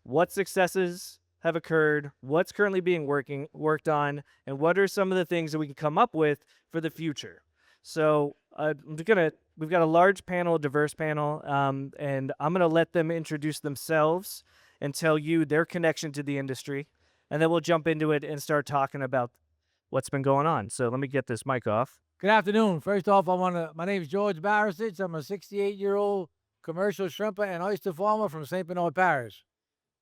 what successes have occurred, what's currently being worked on, and what are some of the things that we can come up with for the future. So we've got a large panel, a diverse panel, and I'm gonna let them introduce themselves and tell you their connection to the industry, and then we'll jump into it and start talking about what's been going on. So let me get this mic off. Good afternoon. First off, my name is George Barisich. I'm a 68-year-old commercial shrimper and oyster farmer from St. Bernard Parish.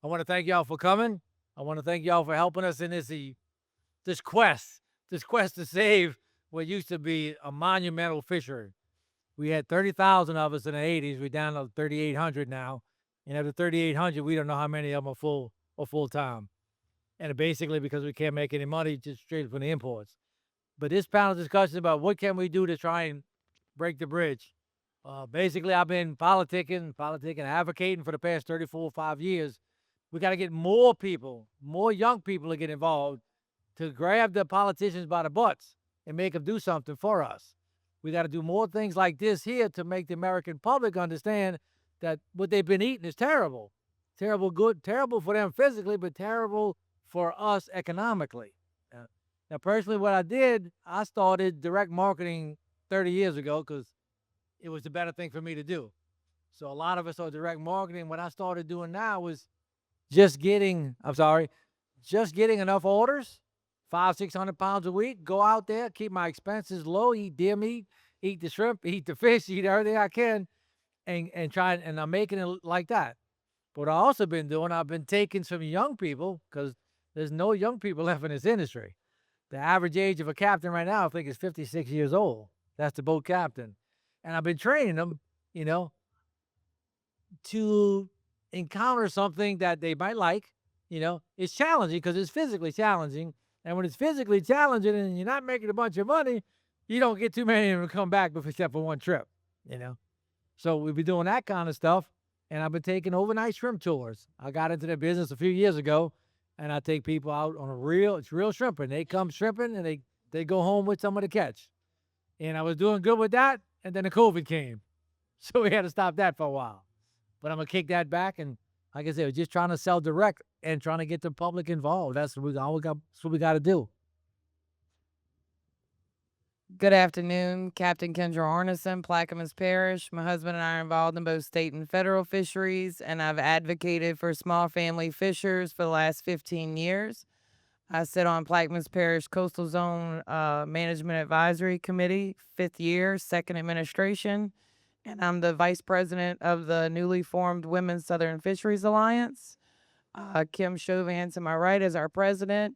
I want to thank y'all for coming. I want to thank y'all for helping us in this quest to save what used to be a monumental fishery. We had 30,000 of us in the 80s. We're down to 3,800 now. And of the 3,800, we don't know how many of them are full time. And basically because we can't make any money just straight from the imports. But this panel discussion about what can we do to try and break the bridge. Basically, I've been politicking, advocating for the past 34 or 5 years. We got to get more people, more young people to get involved to grab the politicians by the butts and make them do something for us. We got to do more things like this here to make the American public understand that what they've been eating is terrible. Terrible good, terrible for them physically, but terrible for us economically. Now, personally, what I did, I started direct marketing 30 years ago because it was the better thing for me to do. So a lot of us are direct marketing. What I started doing now was just getting enough orders, 500-600 pounds a week, go out there, keep my expenses low, eat deer meat, eat the shrimp, eat the fish, eat everything I can, and try, and I'm making it like that. But what I also been doing, I've been taking some young people, because there's no young people left in this industry. The average age of a captain right now, I think, is 56 years old. That's the boat captain. And I've been training them, to encounter something that they might like. It's challenging because it's physically challenging. And when it's physically challenging and you're not making a bunch of money, you don't get too many of them to come back except for one trip, So we've been doing that kind of stuff. And I've been taking overnight shrimp tours. I got into the business a few years ago. And I take people out on it's real shrimping. They come shrimping and they go home with some of the catch. And I was doing good with that. And then the COVID came. So we had to stop that for a while. But I'm going to kick that back. And like I said, we're just trying to sell direct and trying to get the public involved. That's what we got to do. Good afternoon, Captain Kindra Arnesen, Plaquemines Parish. My husband and I are involved in both state and federal fisheries, and I've advocated for small family fishers for the last 15 years. I sit on Plaquemines Parish Coastal Zone Management Advisory Committee, 5th year, 2nd administration, and I'm the vice president of the newly formed Women's Southern Fisheries Alliance. Kim Chauvin to my right is our president.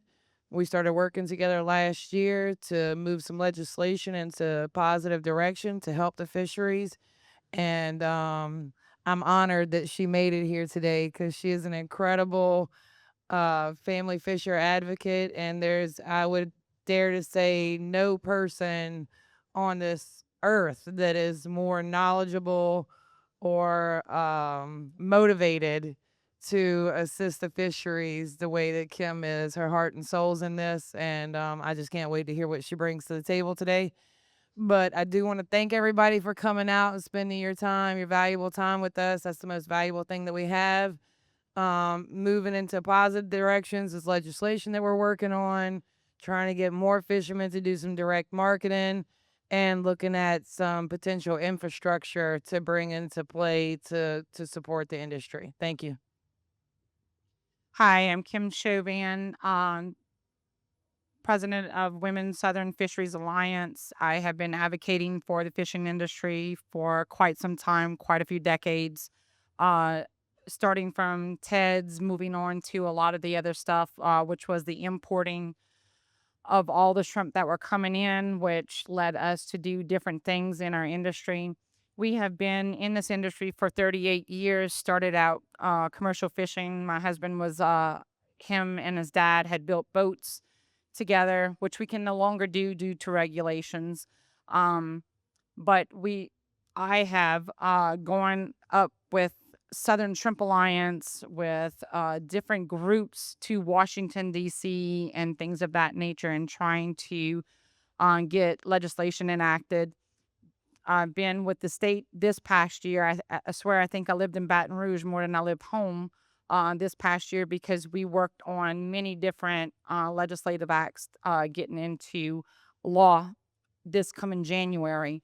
We started working together last year to move some legislation into a positive direction to help the fisheries. And I'm honored that she made it here today because she is an incredible family fisher advocate. And I would dare to say, no person on this earth that is more knowledgeable or motivated to assist the fisheries the way that Kim is. Her heart and soul's in this, and I just can't wait to hear what she brings to the table today. But I do want to thank everybody for coming out and spending your valuable time with us. That's the most valuable thing that we have. Moving into positive directions is legislation that we're working on, trying to get more fishermen to do some direct marketing, and looking at some potential infrastructure to bring into play to support the industry. Thank you. Hi, I'm Kim Chauvin, president of Women's Southern Fisheries Alliance. I have been advocating for the fishing industry for quite some time, quite a few decades, starting from TEDS, moving on to a lot of the other stuff, which was the importing of all the shrimp that were coming in, which led us to do different things in our industry. We have been in this industry for 38 years, started out commercial fishing. My husband was, him and his dad had built boats together, which we can no longer do due to regulations. But I have gone up with Southern Shrimp Alliance, with different groups to Washington, D.C. and things of that nature, and trying to get legislation enacted. I've been with the state this past year. I swear I think I lived in Baton Rouge more than I lived home this past year because we worked on many different legislative acts getting into law this coming January.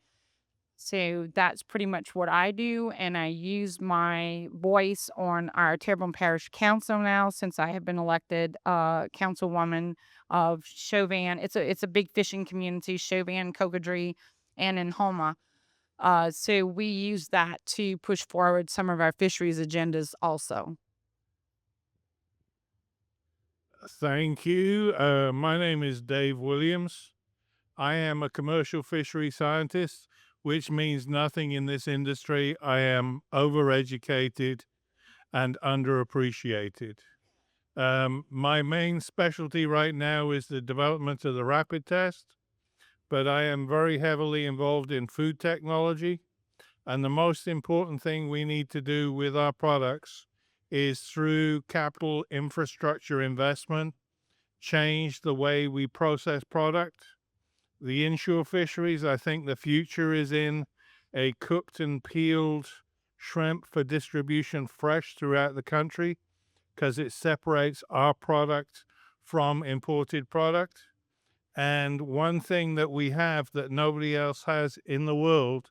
So that's pretty much what I do, and I use my voice on our Terrebonne Parish Council now since I have been elected councilwoman of Chauvin. It's a big fishing community, Chauvin, Cocodrie, and in Homa. So we use that to push forward some of our fisheries agendas also. Thank you. My name is Dave Williams. I am a commercial fishery scientist, which means nothing in this industry. I am overeducated and underappreciated. My main specialty right now is the development of the rapid test, but I am very heavily involved in food technology. And the most important thing we need to do with our products is through capital infrastructure investment, change the way we process product. The inshore fisheries, I think the future is in a cooked and peeled shrimp for distribution fresh throughout the country because it separates our product from imported product. And one thing that we have that nobody else has in the world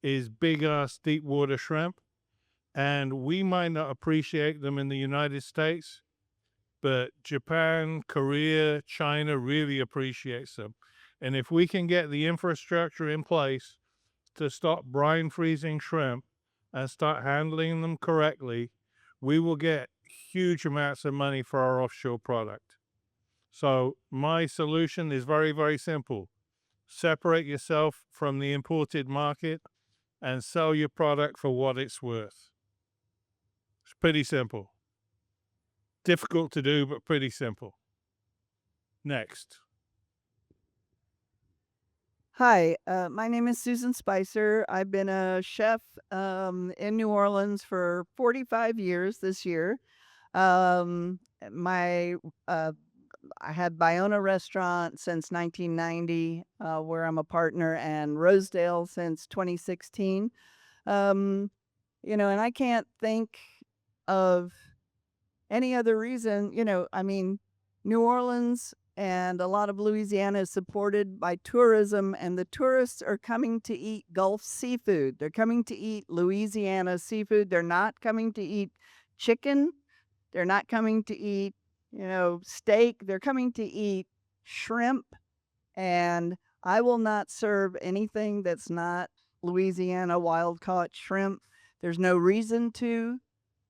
is big ass deep water shrimp. And we might not appreciate them in the United States, but Japan, Korea, China really appreciates them. And if we can get the infrastructure in place to stop brine freezing shrimp and start handling them correctly, we will get huge amounts of money for our offshore product. So my solution is very, very simple. Separate yourself from the imported market and sell your product for what it's worth. It's pretty simple. Difficult to do, but pretty simple. Next. Hi, my name is Susan Spicer. I've been a chef in New Orleans for 45 years this year. My I had Bayona Restaurant since 1990, where I'm a partner, and Rosedale since 2016. And I can't think of any other reason. New Orleans and a lot of Louisiana is supported by tourism, and the tourists are coming to eat Gulf seafood. They're coming to eat Louisiana seafood. They're not coming to eat chicken. They're not coming to eat, steak. They're coming to eat shrimp. And I will not serve anything that's not Louisiana wild caught shrimp. There's no reason to.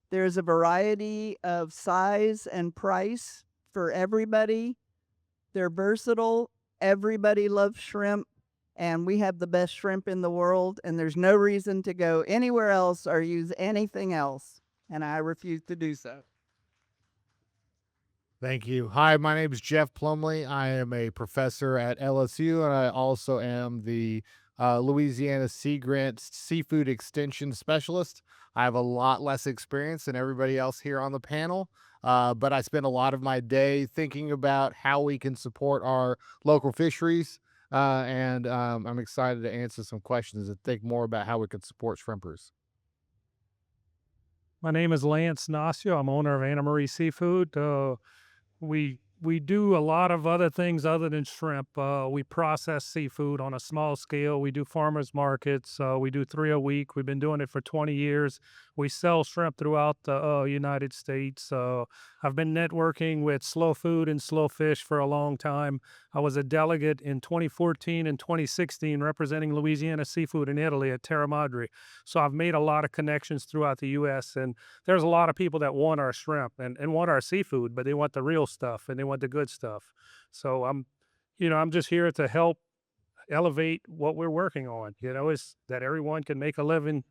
There's a variety of size and price for everybody. They're versatile. Everybody loves shrimp, and we have the best shrimp in the world, and there's no reason to go anywhere else or use anything else, and I refuse to do so. Thank you. Hi, my name is Jeff Plumlee. I am a professor at LSU, and I also am the Louisiana Sea Grant Seafood Extension Specialist. I have a lot less experience than everybody else here on the panel, but I spend a lot of my day thinking about how we can support our local fisheries, and I'm excited to answer some questions and think more about how we can support shrimpers. My name is Lance Nacio. I'm owner of Anna Marie Seafood. We do a lot of other things other than shrimp. We process seafood on a small scale. We do farmers markets. We do 3 a week. We've been doing it for 20 years. We sell shrimp throughout the United States. I've been networking with Slow Food and Slow Fish for a long time. I was a delegate in 2014 and 2016 representing Louisiana Seafood in Italy at Terra Madre. So I've made a lot of connections throughout the U.S. And there's a lot of people that want our shrimp and want our seafood, but they want the real stuff and they want the good stuff. So I'm just here to help elevate what we're working on, is that everyone can make a living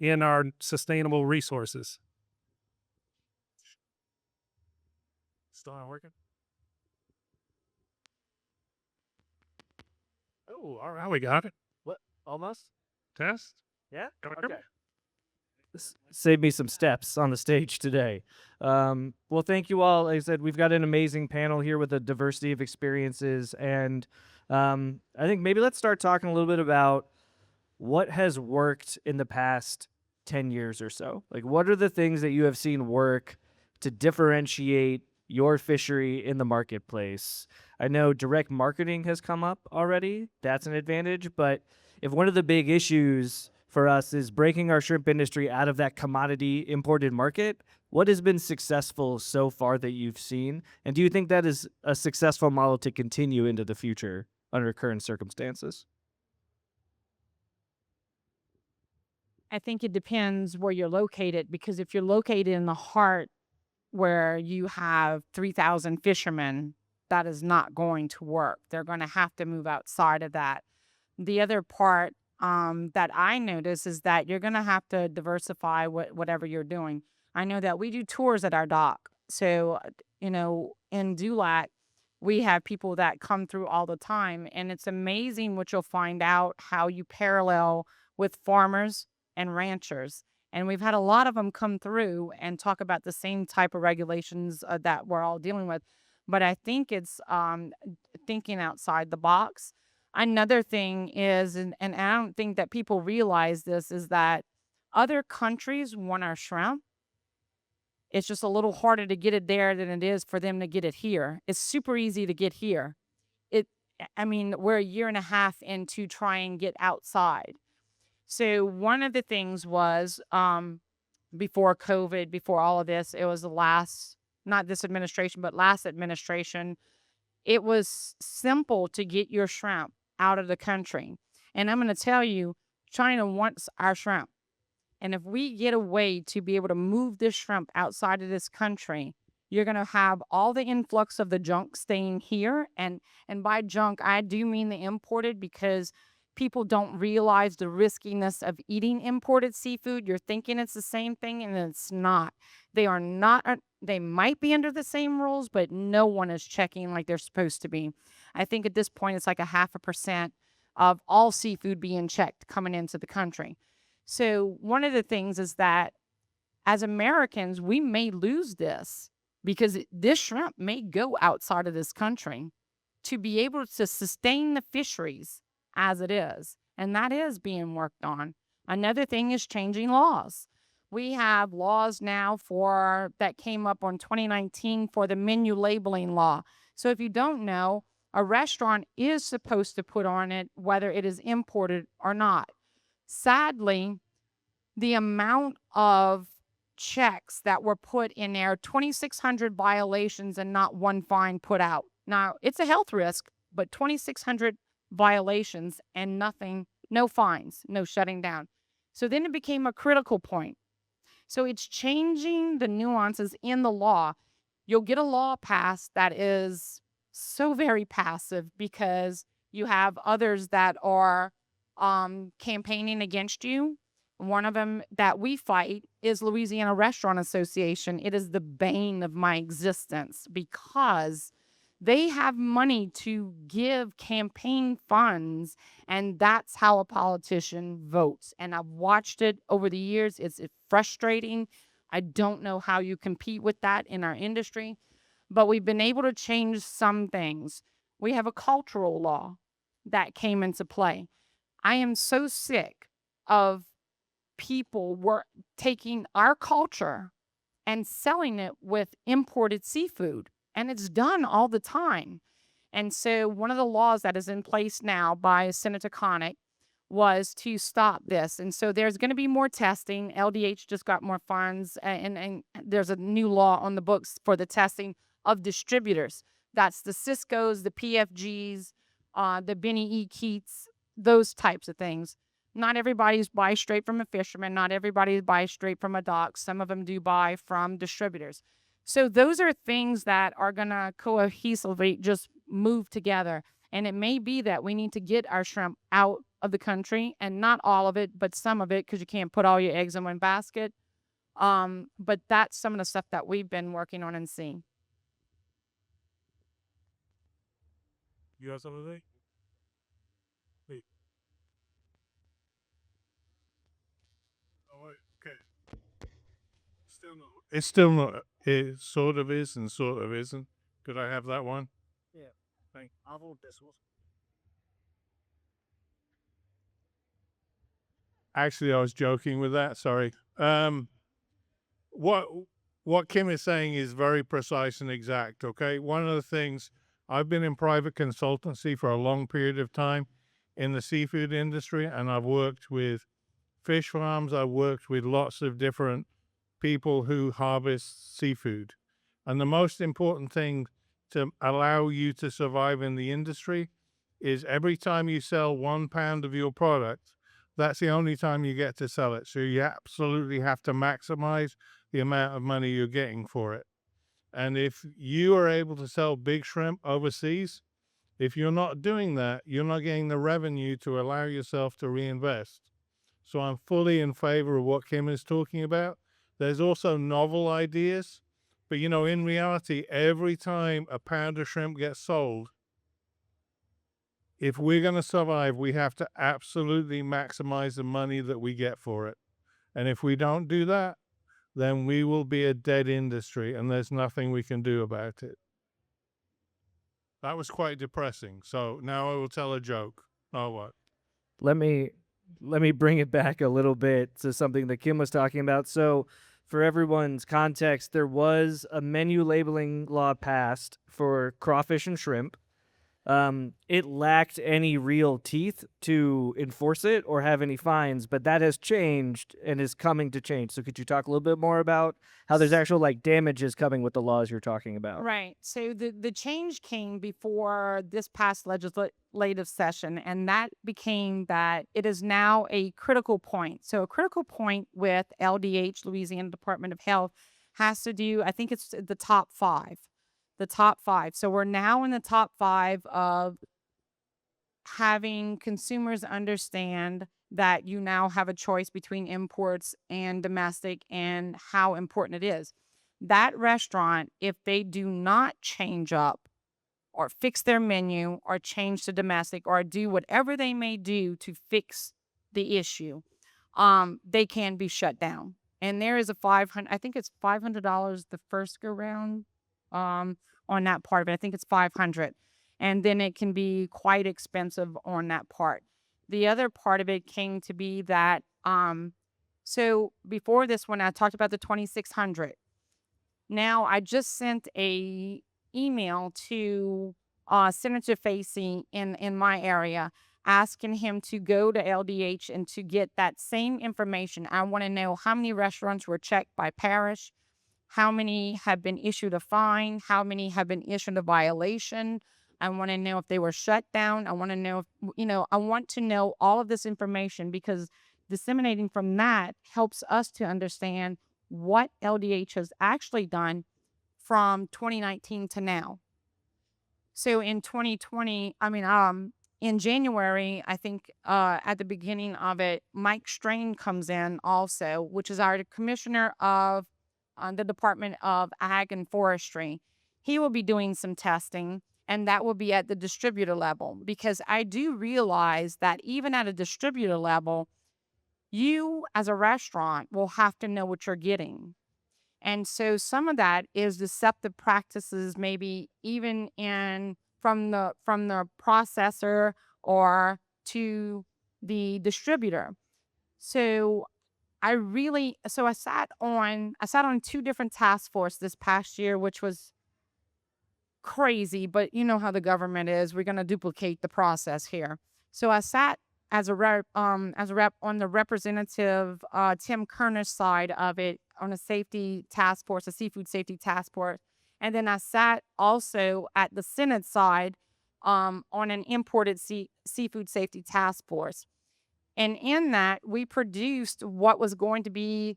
in our sustainable resources. Still not working? Oh, all right, we got it. What? Almost? Test? Yeah? Come on, Okay. come on. Save me some steps on the stage today. Well, thank you all. Like I said, we've got an amazing panel here with a diversity of experiences. And I think maybe let's start talking a little bit about what has worked in the past 10 years or so. Like, what are the things that you have seen work to differentiate your fishery in the marketplace? I know direct marketing has come up already. That's an advantage. But if one of the big issues for us is breaking our shrimp industry out of that commodity imported market, what has been successful so far that you've seen? And do you think that is a successful model to continue into the future under current circumstances? I think it depends where you're located, because if you're located in the heart where you have 3,000 fishermen, that is not going to work. They're going to have to move outside of that. The other part that I notice is that you're going to have to diversify whatever you're doing. I know that we do tours at our dock. So, in Dulac, we have people that come through all the time. And it's amazing what you'll find out how you parallel with farmers and ranchers. And we've had a lot of them come through and talk about the same type of regulations that we're all dealing with. But I think it's thinking outside the box. Another thing is, and I don't think that people realize this, is that other countries want our shrimp. It's just a little harder to get it there than it is for them to get it here. It's super easy to get here. We're a year and a half into try and get outside. So one of the things was before COVID, before all of this, it was the last, not this administration, but last administration, it was simple to get your shrimp out of the country. And I'm going to tell you, China wants our shrimp. And if we get a way to be able to move this shrimp outside of this country, you're going to have all the influx of the junk staying here. And by junk, I do mean the imported, because people don't realize the riskiness of eating imported seafood. You're thinking it's the same thing, and it's not. They are not. They might be under the same rules, but no one is checking like they're supposed to be. I think at this point, it's like 0.5% of all seafood being checked coming into the country. So one of the things is that as Americans, we may lose this, because this shrimp may go outside of this country to be able to sustain the fisheries as it is. And that is being worked on. Another thing is changing laws. We have laws now that came up on 2019 for the menu labeling law. So if you don't know, a restaurant is supposed to put on it whether it is imported or not. Sadly, the amount of checks that were put in there, 2,600 violations and not one fine put out. Now, it's a health risk, but 2,600 violations and nothing, no fines, no shutting down. So then it became a critical point. So it's changing the nuances in the law. You'll get a law passed that is so very passive, because you have others that are campaigning against you. One of them that we fight is Louisiana Restaurant Association. It is the bane of my existence, because they have money to give campaign funds, and that's how a politician votes. And I've watched it over the years. It's frustrating. I don't know how you compete with that in our industry, but we've been able to change some things. We have a cultural law that came into play. I am so sick of people were taking our culture and selling it with imported seafood, and it's done all the time. And so one of the laws that is in place now by Senator Connick was to stop this. And so there's going to be more testing. LDH just got more funds, and there's a new law on the books for the testing of distributors. That's the Cisco's, the PFGs, the Benny E. Keats, those types of things. Not everybody's buy straight from a fisherman. Not everybody buys straight from a dock. Some of them do buy from distributors. So those are things that are going to cohesively just move together. And it may be that we need to get our shrimp out of the country, and not all of it, but some of it, because you can't put all your eggs in one basket. But that's some of the stuff that we've been working on and seeing. You have something to say? Wait. Oh, wait, okay. Still no. It's still not. It sort of is and sort of isn't. Could I have that one? Yeah. Thank you. I'll hold this one. Actually, I was joking with that. Sorry. What what Kim is saying is very precise and exact, okay? One of the things, I've been in private consultancy for a long period of time in the seafood industry, and I've worked with fish farms. I've worked with lots of different people who harvest seafood. And the most important thing to allow you to survive in the industry is every time you sell 1 pound of your product, that's the only time you get to sell it. So you absolutely have to maximize the amount of money you're getting for it. And if you are able to sell big shrimp overseas, if you're not doing that, you're not getting the revenue to allow yourself to reinvest. So I'm fully in favor of what Kim is talking about. There's also novel ideas, but in reality, every time a pound of shrimp gets sold, if we're going to survive, we have to absolutely maximize the money that we get for it. And if we don't do that, then we will be a dead industry, and there's nothing we can do about it. That was quite depressing. So now I will tell a joke. Oh, what? Let me bring it back a little bit to something that Kim was talking about. So for everyone's context, there was a menu labeling law passed for crawfish and shrimp. It lacked any real teeth to enforce it or have any fines, but that has changed and is coming to change. So could you talk a little bit more about how there's actual damages coming with the laws you're talking about? Right. So the change came before this past legislative session, and that became that it is now a critical point. So a critical point with LDH, Louisiana Department of Health, has to do, I think it's the top 5. The top 5. So we're now in the top 5 of having consumers understand that you now have a choice between imports and domestic and how important it is. That restaurant, if they do not change up or fix their menu or change to domestic or do whatever they may do to fix the issue, they can be shut down. And there is a I think it's $500 the first go round. On that part of it. I think it's $500. And then it can be quite expensive on that part. The other part of it came to be that, so before this one, I talked about the $2,600. Now, I just sent a email to Senator Facey in my area, asking him to go to LDH and to get that same information. I want to know how many restaurants were checked by Parish, how many have been issued a fine, how many have been issued a violation. I want to know if they were shut down. I want to know if, I want to know all of this information, because disseminating from that helps us to understand what LDH has actually done from 2019 to now. So in 2020, in January, I think at the beginning of it, Mike Strain comes in also, which is our commissioner of the Department of Ag and Forestry. He will be doing some testing, and that will be at the distributor level, because I do realize that even at a distributor level, you as a restaurant will have to know what you're getting. And so some of that is deceptive practices, maybe even from the processor or to the distributor. So I sat on 2 different task forces this past year, which was crazy, but you know how the government is. We're going to duplicate the process here. So I sat as a rep on the representative Tim Kerner's side of it on a safety task force, a seafood safety task force. And then I sat also at the Senate side on an imported seafood safety task force. And in that, we produced what was going to be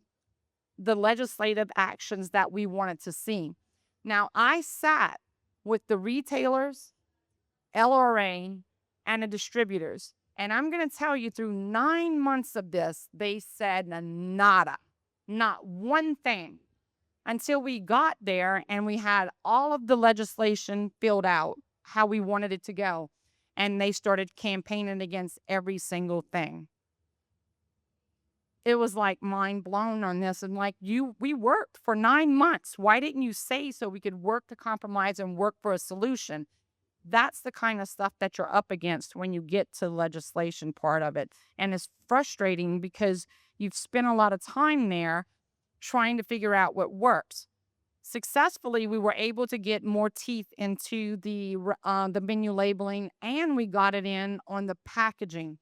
the legislative actions that we wanted to see. Now, I sat with the retailers, LRA, and the distributors. And I'm going to tell you, through 9 months of this, they said nada, not one thing, until we got there and we had all of the legislation filled out, how we wanted it to go. And they started campaigning against every single thing. It was like mind blown on this. And we worked for 9 months. Why didn't you say so we could work to compromise and work for a solution? That's the kind of stuff that you're up against when you get to the legislation part of it. And it's frustrating because you've spent a lot of time there trying to figure out what works. Successfully, we were able to get more teeth into the menu labeling, and we got it in on the packaging.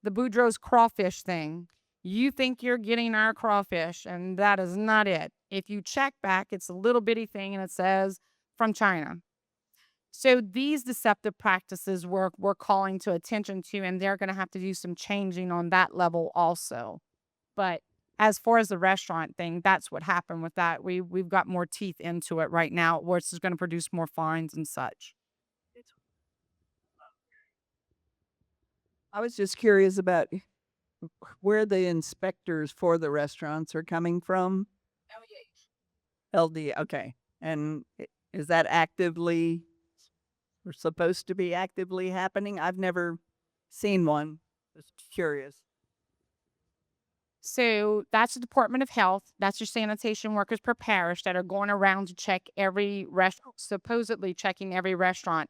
The Boudreaux's crawfish thing. You think you're getting our crawfish, and that is not it. If you check back, it's a little bitty thing, and it says from China. So these deceptive practices we're calling to attention to, and they're going to have to do some changing on that level also. But as far as the restaurant thing, that's what happened with that. We've got more teeth into it right now, which is going to produce more fines and such. I was just curious about where the inspectors for the restaurants are coming from. LD, okay. And is that actively, or supposed to be actively happening? I've never seen one. Just curious. So that's the Department of Health. That's your sanitation workers per parish that are going around to check every restaurant, supposedly checking every restaurant.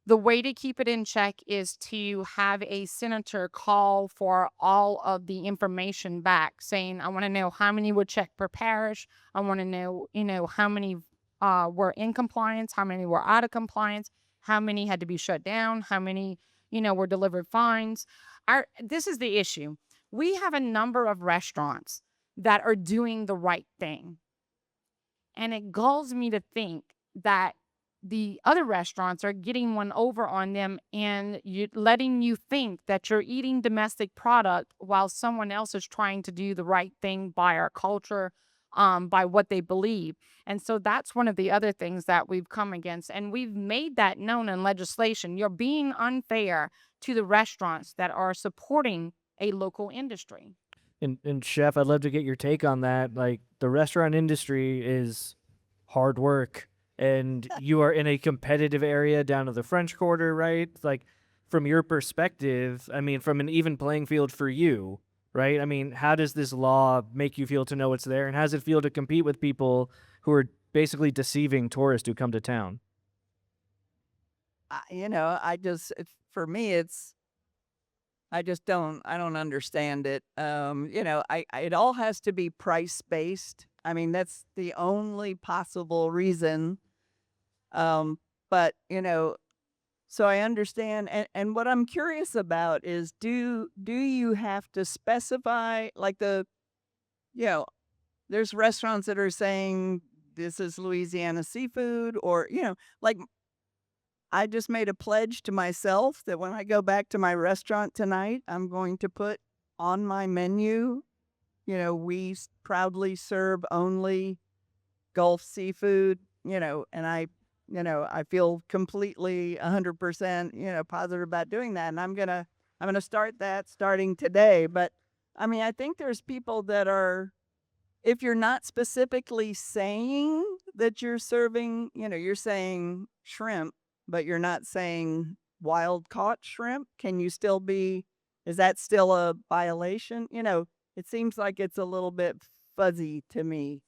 The way to keep it in check is to have a senator call for all of the information back, saying, I want to know how many were checked per parish. I want to know, how many were in compliance, how many were out of compliance, how many had to be shut down, how many, were delivered fines. This is the issue. We have a number of restaurants that are doing the right thing. And it galls me to think that the other restaurants are getting one over on them and letting you think that you're eating domestic product while someone else is trying to do the right thing by our culture, by what they believe. And so that's one of the other things that we've come against. And we've made that known in legislation. You're being unfair to the restaurants that are supporting a local industry. And Chef, I'd love to get your take on that. Like, the restaurant industry is hard work, and you are in a competitive area down to the French Quarter, right? Like, from your perspective, I mean, from an even playing field for you, right? I mean, how does this law make you feel to know it's there, and how does it feel to compete with people who are basically deceiving tourists who come to town? For me, I don't understand it. It all has to be price based. I mean, that's the only possible reason. But, so I understand. And what I'm curious about is, do you have to specify, like, there's restaurants that are saying this is Louisiana seafood, or, like, I just made a pledge to myself that when I go back to my restaurant tonight, I'm going to put on my menu, we proudly serve only Gulf seafood, and I feel completely 100%, positive about doing that. And I'm going to start that starting today. But I mean, I think there's people that are, if you're not specifically saying that you're serving, you're saying shrimp, but you're not saying wild caught shrimp, can you still is that still a violation? It seems like it's a little bit fuzzy to me.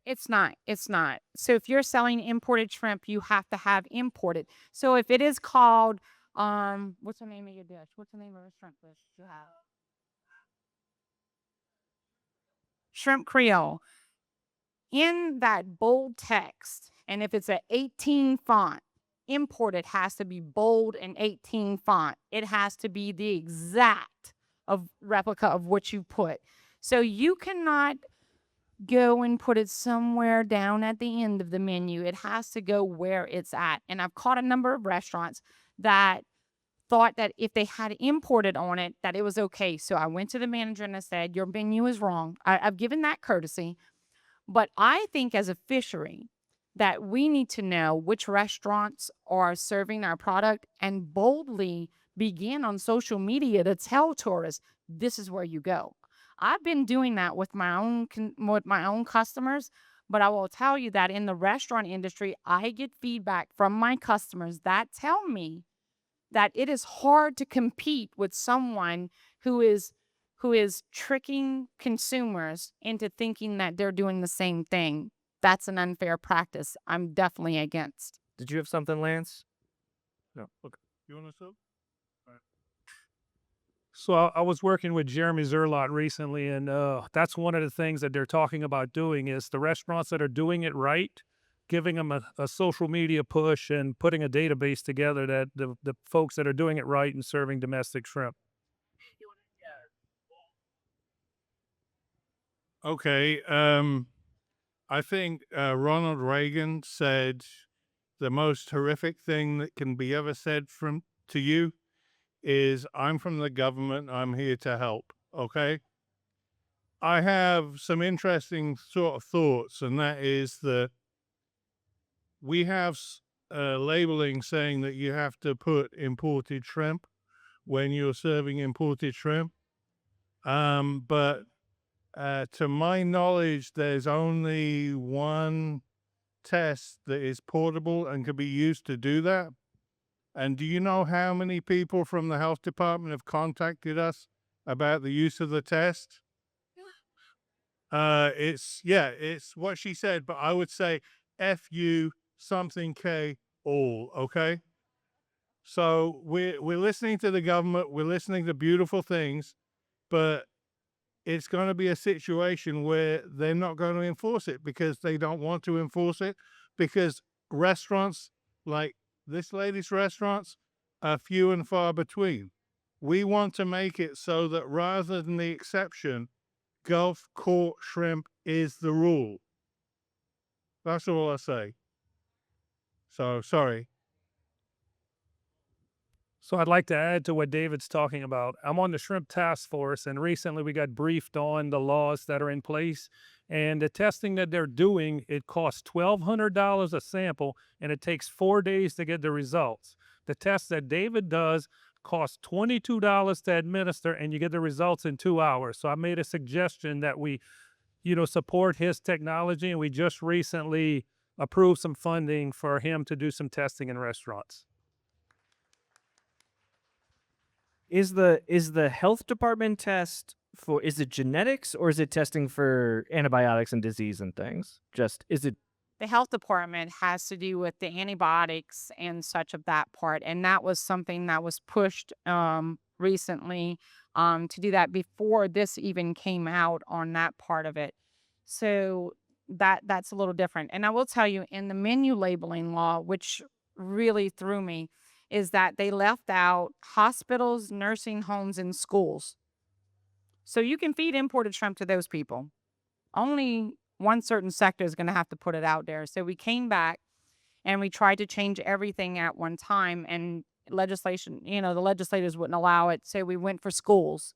It's not. It's not. So if you're selling imported shrimp, you have to have imported. So if it is called, what's the name of your dish? What's the name of the shrimp dish you have? Shrimp Creole. In that bold text, and if it's an 18 font, imported has to be bold and 18 font. It has to be the exact of replica of what you put. So you cannot go and put it somewhere down at the end of the menu. It has to go where it's at. And I've caught a number of restaurants that thought that if they had imported on it, that it was okay. So I went to the manager and I said, your menu is wrong. I've given that courtesy. But I think as a fishery that we need to know which restaurants are serving our product and boldly begin on social media to tell tourists, this is where you go. I've been doing that with my own customers, but I will tell you that in the restaurant industry, I get feedback from my customers that tell me that it is hard to compete with someone who is tricking consumers into thinking that they're doing the same thing. That's an unfair practice. I'm definitely against. Did you have something, Lance? No. Okay. You want to sub? So I was working with Jeremy Zerlot recently, and that's one of the things that they're talking about doing is the restaurants that are doing it right, giving them a social media push and putting a database together that the folks that are doing it right and serving domestic shrimp. Okay. I think Ronald Reagan said the most horrific thing that can be ever said from to you is, "I'm from the government. I'm here to help." Okay. I have some interesting sort of thoughts, and that is that we have labeling saying that you have to put imported shrimp when you're serving imported shrimp. But to my knowledge, there's only one test that is portable and can be used to do that. And do you know how many people from the health department have contacted us about the use of the test? It's what she said, but I would say FU something K all, okay? So we're listening to the government, we're listening to beautiful things, but it's going to be a situation where they're not going to enforce it because they don't want to enforce it, because restaurants like this lady's restaurants are few and far between. We want to make it so that rather than the exception, Gulf caught shrimp is the rule. That's all I say. So sorry. So I'd like to add to what David's talking about. I'm on the shrimp task force, and recently we got briefed on the laws that are in place. And the testing that they're doing, it costs $1,200 a sample, and it takes 4 days to get the results. The test that David does costs $22 to administer, and you get the results in 2 hours. So I made a suggestion that we, support his technology, and we just recently approved some funding for him to do some testing in restaurants. Is the health department test for, is it genetics or is it testing for antibiotics and disease and things? Just is it The health department has to do with the antibiotics and such of that part. And that was something that was pushed recently to do that before this even came out on that part of it. So that's a little different. And I will tell you, in the menu labeling law, which really threw me, is that they left out hospitals, nursing homes, and schools. So you can feed imported shrimp to those people. Only one certain sector is going to have to put it out there. So we came back and we tried to change everything at one time, and legislation, the legislators wouldn't allow it. So we went for schools.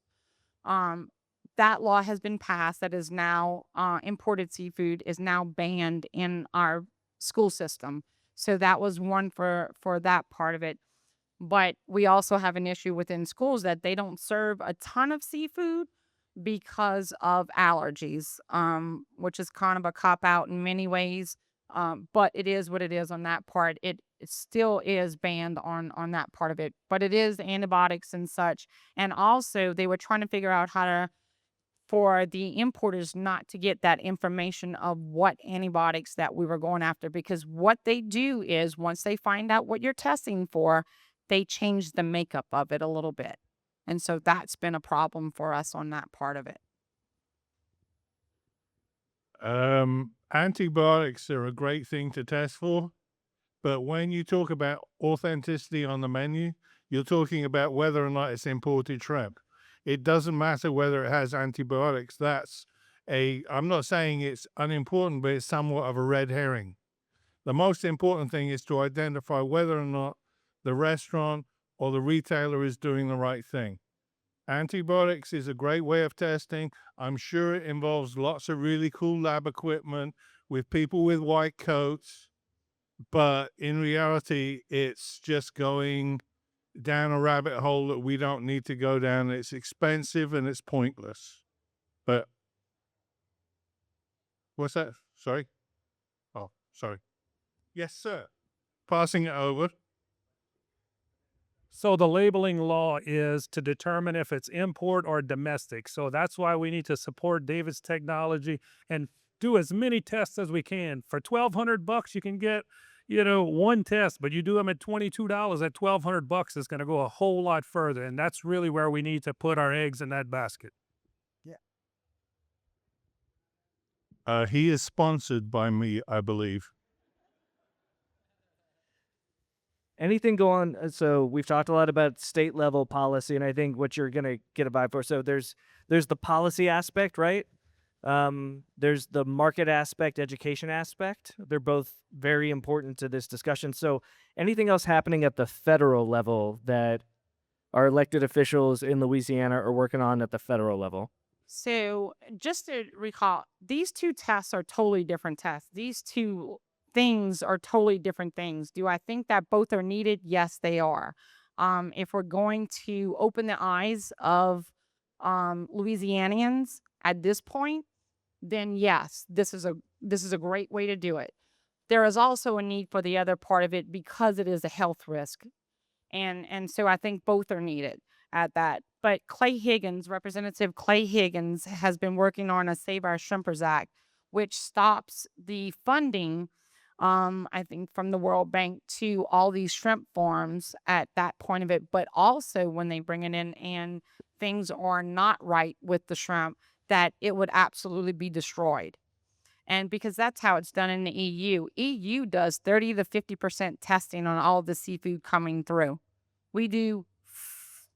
That law has been passed. That is now imported seafood is now banned in our school system. So that was one for that part of it. But we also have an issue within schools that they don't serve a ton of seafood because of allergies, which is kind of a cop out in many ways. But it is what it is on that part. It still is banned on that part of it. But it is antibiotics and such. And also they were trying to figure out how to, for the importers not to get that information of what antibiotics that we were going after, because what they do is once they find out what you're testing for, they change the makeup of it a little bit. And so that's been a problem for us on that part of it. Antibiotics are a great thing to test for, but when you talk about authenticity on the menu, you're talking about whether or not it's imported shrimp. It doesn't matter whether it has antibiotics. I'm not saying it's unimportant, but it's somewhat of a red herring. The most important thing is to identify whether or not the restaurant or the retailer is doing the right thing. Antibiotics is a great way of testing. I'm sure it involves lots of really cool lab equipment with people with white coats, but in reality, it's just going down a rabbit hole that we don't need to go down. It's expensive and it's pointless. But what's that? Sorry? Oh, sorry. Yes, sir. Passing it over. So the labeling law is to determine if it's import or domestic. So that's why we need to support David's technology and do as many tests as we can. For $1,200, you can get one test, but you do them at $22 at $1,200, it's going to go a whole lot further. And that's really where we need to put our eggs in that basket. He is sponsored by me, I believe. Anything go on? So we've talked a lot about state level policy, and I think what you're gonna get a vibe for. So there's the policy aspect, right? There's the market aspect, education aspect. They're both very important to this discussion. So anything else happening at the federal level that our elected officials in Louisiana are working on at the federal level? So just to recall, these two tests are totally different tests. These two things are totally different things. Do I think that both are needed? Yes, they are. If we're going to open the eyes of Louisianians at this point, then yes, this is a great way to do it. There is also a need for the other part of it because it is a health risk. And so I think both are needed at that. But Representative Clay Higgins has been working on a Save Our Shrimpers Act, which stops the funding, I think, from the World Bank to all these shrimp farms at that point of it. But also when they bring it in and things are not right with the shrimp, that it would absolutely be destroyed. And because that's how it's done in the EU. EU does 30 to 50% testing on all the seafood coming through. We do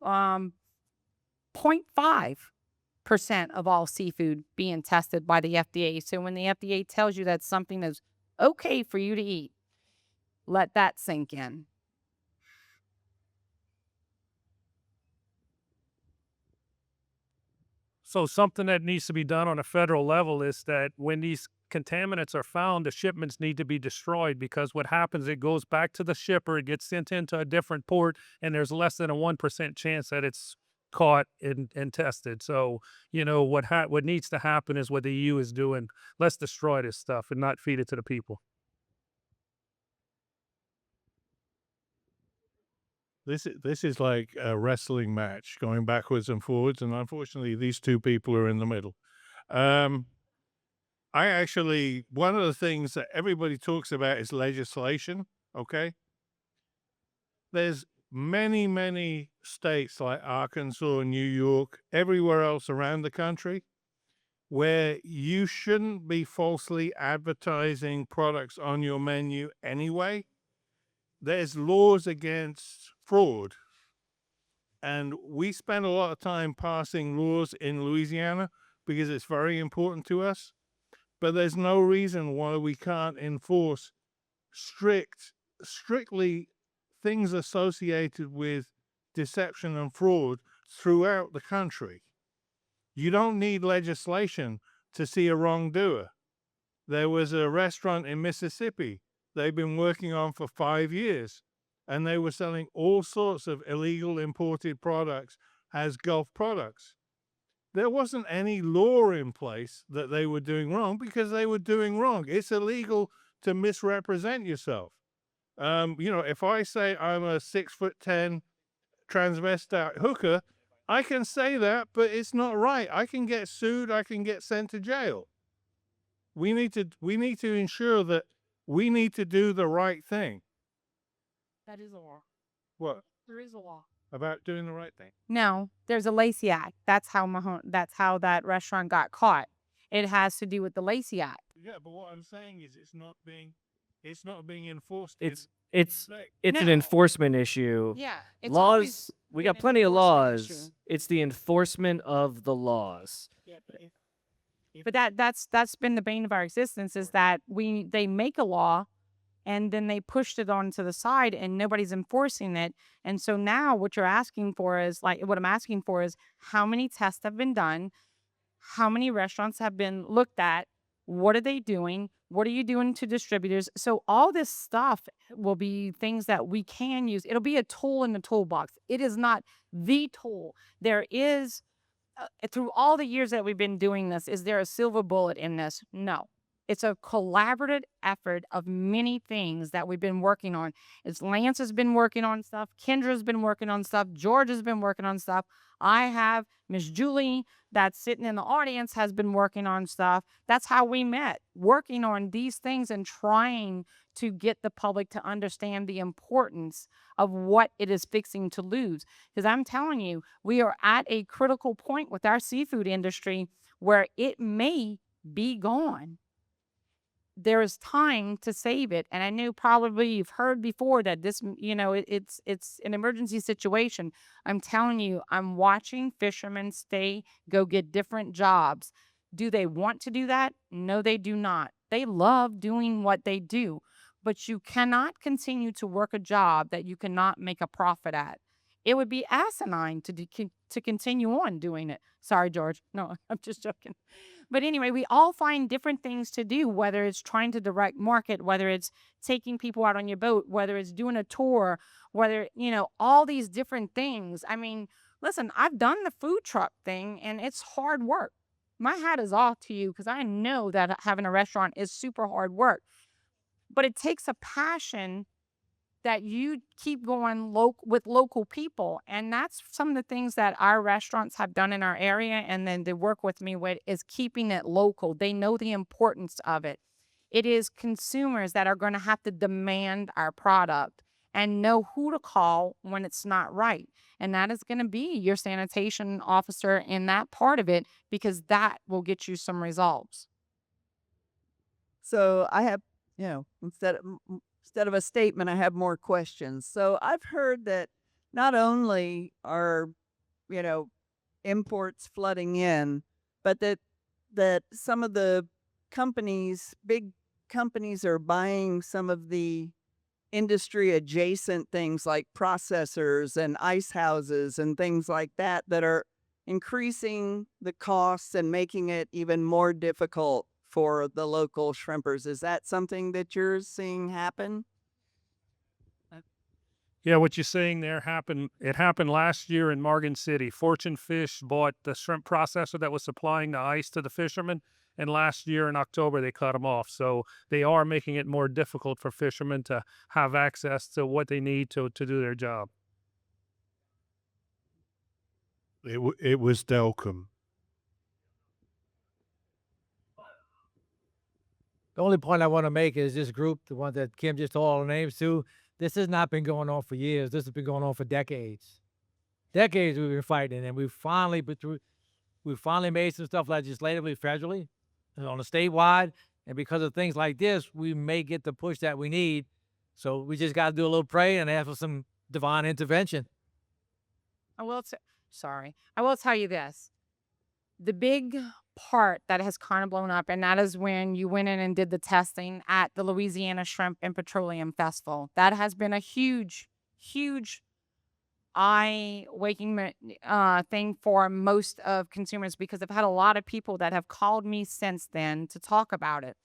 0.5% of all seafood being tested by the FDA. So when the FDA tells you that something is okay for you to eat, let that sink in. So something that needs to be done on a federal level is that when these contaminants are found, the shipments need to be destroyed, because what happens, it goes back to the shipper, it gets sent into a different port, and there's less than a 1% chance that it's caught and tested. So, what needs to happen is what the EU is doing. Let's destroy this stuff and not feed it to the people. This is like a wrestling match going backwards and forwards, and unfortunately, these two people are in the middle. One of the things that everybody talks about is legislation. Okay, there's many states like Arkansas, New York, everywhere else around the country where you shouldn't be falsely advertising products on your menu anyway. There's laws against fraud. And we spend a lot of time passing laws in Louisiana because it's very important to us. But there's no reason why we can't enforce strictly things associated with deception and fraud throughout the country. You don't need legislation to see a wrongdoer. There was a restaurant in Mississippi they've been working on for 5 years, and they were selling all sorts of illegal imported products as Gulf products. There wasn't any law in place that they were doing wrong because they were doing wrong. It's illegal to misrepresent yourself. If I say I'm a 6'10" transvestite hooker, I can say that, but it's not right. I can get sued. I can get sent to jail. We need to ensure that we need to do the right thing. That is a law. What? There is a law About doing the right thing? No, there's a Lacey Act. That's how that restaurant got caught. It has to do with the Lacey Act. Yeah, but what I'm saying is it's not being enforced. It's No. an enforcement issue. Yeah, it's Laws, always we been got an plenty of enforcement laws. issue. It's the enforcement of the laws. But that's been the bane of our existence, is that they make a law and then they pushed it onto the side and nobody's enforcing it. And so now what I'm asking for is how many tests have been done? How many restaurants have been looked at? What are they doing? What are you doing to distributors? So all this stuff will be things that we can use. It'll be a tool in the toolbox. It is not the tool. There is, through all the years that we've been doing this, is there a silver bullet in this? No. It's a collaborative effort of many things that we've been working on. It's Lance has been working on stuff. Kindra's been working on stuff. George has been working on stuff. I have Miss Julie that's sitting in the audience has been working on stuff. That's how we met, working on these things and trying to get the public to understand the importance of what it is fixing to lose. Because I'm telling you, we are at a critical point with our seafood industry where it may be gone. There is time to save it. And I know probably you've heard before that this, it's an emergency situation. I'm telling you, I'm watching fishermen go get different jobs. Do they want to do that? No, they do not. They love doing what they do, but you cannot continue to work a job that you cannot make a profit at. It would be asinine to continue on doing it. Sorry, George. No, I'm just joking. But anyway, we all find different things to do, whether it's trying to direct market, whether it's taking people out on your boat, whether it's doing a tour, whether, all these different things. I mean, listen, I've done the food truck thing and it's hard work. My hat is off to you because I know that having a restaurant is super hard work. But it takes a passion that you keep going with local people. And that's some of the things that our restaurants have done in our area. And then they work with me with is keeping it local. They know the importance of it. It is consumers that are going to have to demand our product and know who to call when it's not right. And that is going to be your sanitation officer in that part of it, because that will get you some results. So I have, instead of a statement, I have more questions. So I've heard that not only are, imports flooding in, but that some of the big companies are buying some of the industry adjacent things like processors and ice houses and things like that are increasing the costs and making it even more difficult for the local shrimpers. Is that something that you're seeing happen? Yeah, what you're saying there happened. It happened last year in Morgan City. Fortune Fish bought the shrimp processor that was supplying the ice to the fishermen, and last year in October they cut them off. So they are making it more difficult for fishermen to have access to what they need to do their job. It was Delcom. The only point I want to make is this group, the one that Kim just told all the names to, this has not been going on for years. This has been going on for decades. Decades we've been fighting, and we've finally made some stuff legislatively, federally, on a statewide, and because of things like this, we may get the push that we need. So we just got to do a little pray and ask for some divine intervention. I will tell you this. The big part that has kind of blown up, and that is when you went in and did the testing at the Louisiana Shrimp and Petroleum Festival. That has been a huge, huge eye-waking thing for most of consumers, because I've had a lot of people that have called me since then to talk about it.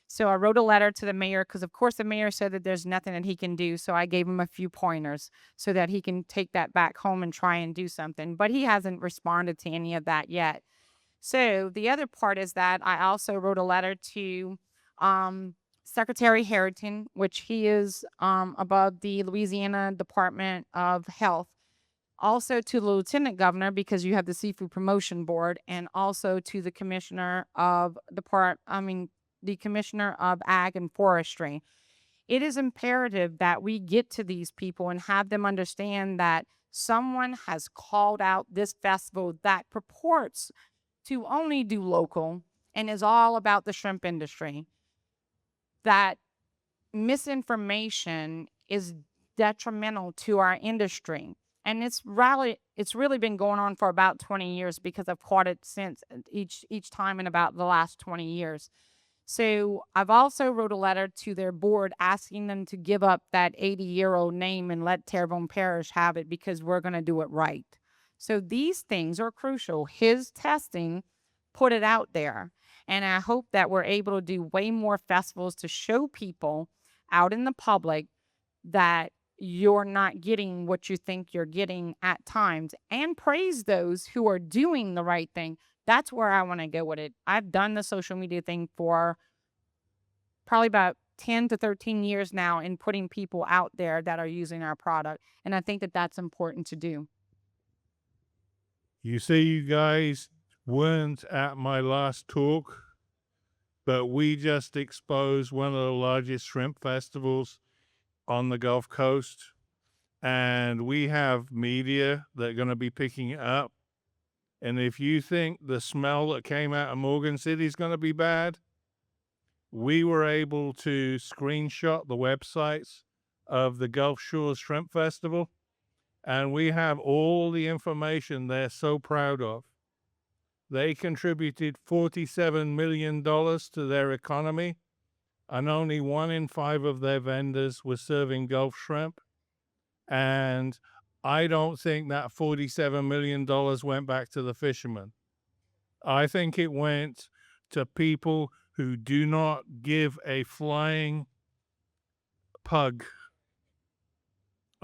So I wrote a letter to the mayor, because of course the mayor said that there's nothing that he can do. So I gave him a few pointers so that he can take that back home and try and do something. But he hasn't responded to any of that yet. So the other part is that I also wrote a letter to Secretary Harrington, which he is above the Louisiana Department of Health, also to the Lieutenant Governor, because you have the Seafood Promotion Board, and also to the Commissioner of the Commissioner of Ag and Forestry. It is imperative that we get to these people and have them understand that someone has called out this festival that purports to only do local and is all about the shrimp industry. That misinformation is detrimental to our industry. And it's really been going on for about 20 years, because I've caught it since each time in about the last 20 years. So I've also wrote a letter to their board asking them to give up that 80-year-old name and let Terrebonne Parish have it, because we're going to do it right. So these things are crucial. His testing put it out there. And I hope that we're able to do way more festivals to show people out in the public that you're not getting what you think you're getting at times, and praise those who are doing the right thing. That's where I want to go with it. I've done the social media thing for probably about 10 to 13 years now in putting people out there that are using our product. And I think that that's important to do. You see, you guys weren't at my last talk, but we just exposed one of the largest shrimp festivals on the Gulf Coast. And we have media that are going to be picking it up. And if you think the smell that came out of Morgan City is going to be bad, we were able to screenshot the websites of the Gulf Shores Shrimp Festival, and we have all the information they're so proud of. They contributed $47 million to their economy, and only 1 in 5 of their vendors were serving Gulf shrimp. And I don't think that $47 million went back to the fishermen. I think it went to people who do not give a flying pug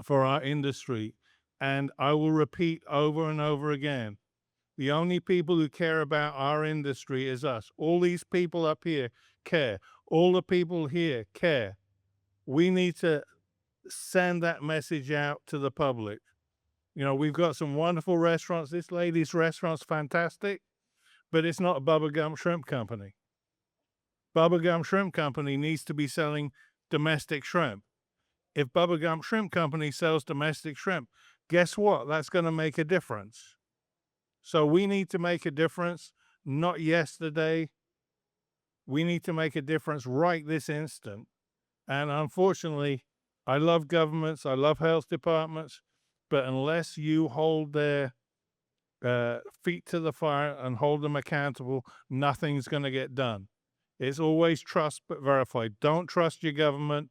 for our industry. And I will repeat over and over again, the only people who care about our industry is us. All these people up here care. All the people here care. We need to send that message out to the public. You know, we've got some wonderful restaurants. This lady's restaurant's fantastic, but it's not a Bubba Gump Shrimp Company. Bubba Gump Shrimp Company needs to be selling domestic shrimp. If Bubba Gump Shrimp Company sells domestic shrimp, guess what? That's going to make a difference. So we need to make a difference, not yesterday. We need to make a difference right this instant. And unfortunately, I love governments, I love health departments, but unless you hold their feet to the fire and hold them accountable, nothing's going to get done. It's always trust but verify. Don't trust your government.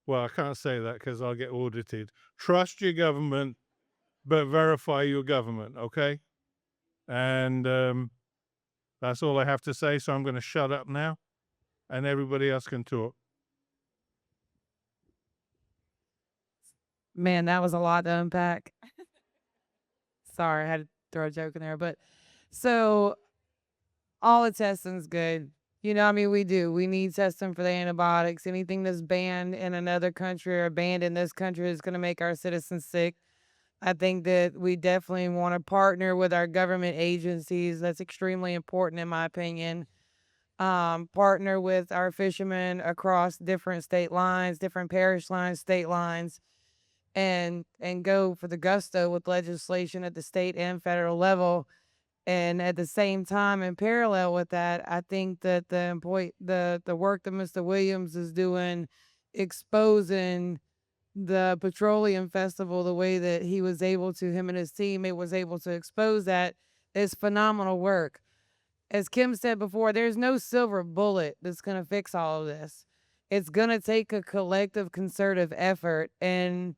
Well, I can't say that because I'll get audited. Trust your government, but verify your government, okay? And that's all I have to say, so I'm going to shut up now, and everybody else can talk. Man, that was a lot to unpack. Sorry, I had to throw a joke in there. But so all the testing's good. You know, I mean, we do. We need testing for the antibiotics. Anything that's banned in another country or banned in this country is going to make our citizens sick. I think that we definitely want to partner with our government agencies. That's extremely important, in my opinion. Partner with our fishermen across different state lines, different parish lines, state lines, and go for the gusto with legislation at the state and federal level. And at the same time, in parallel with that, I think that the work that Mr. Williams is doing, exposing the petroleum festival, the way that he was able to, him and his team, it was able to expose that, is phenomenal work. As Kim said before, there's no silver bullet that's going to fix all of this. It's going to take a collective, concerted effort. And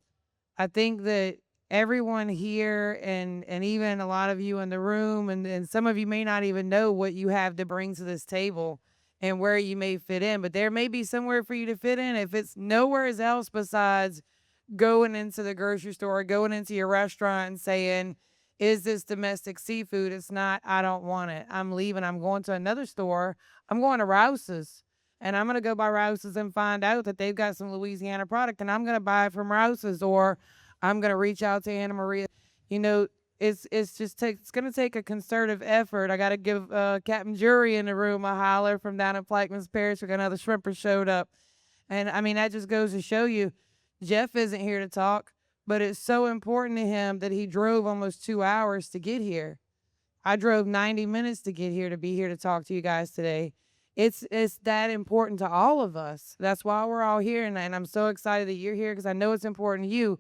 I think that everyone here and even a lot of you in the room and some of you may not even know what you have to bring to this table and where you may fit in, but there may be somewhere for you to fit in. If it's nowhere else besides going into the grocery store, going into your restaurant and saying, is this domestic seafood? It's not, I don't want it. I'm leaving. I'm going to another store. I'm going to Rouse's. And I'm going to go by Rouse's and find out that they've got some Louisiana product, and I'm going to buy it from Rouse's, or I'm going to reach out to Anna Maria. You know, it's going to take a concerted effort. I got to give Captain Jury in the room a holler from down at Plaquemines Parish. We got another shrimper showed up. And I mean, that just goes to show you, Jeff isn't here to talk, but it's so important to him that he drove almost 2 hours to get here. I drove 90 minutes to get here, to be here to talk to you guys today. It's that important to all of us. That's why we're all here, and I'm so excited that you're here because I know it's important to you.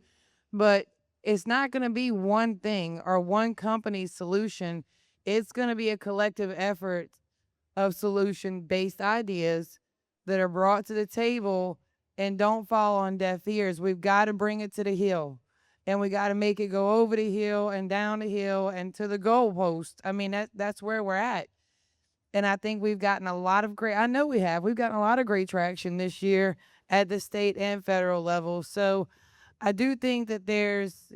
But it's not going to be one thing or one company's solution. It's going to be a collective effort of solution-based ideas that are brought to the table and don't fall on deaf ears. We've got to bring it to the hill, and we got to make it go over the hill and down the hill and to the goalpost. I mean, that's where we're at. And I think we've gotten a lot of great, I know we have. We've gotten a lot of great traction this year at the state and federal level. So I do think that there's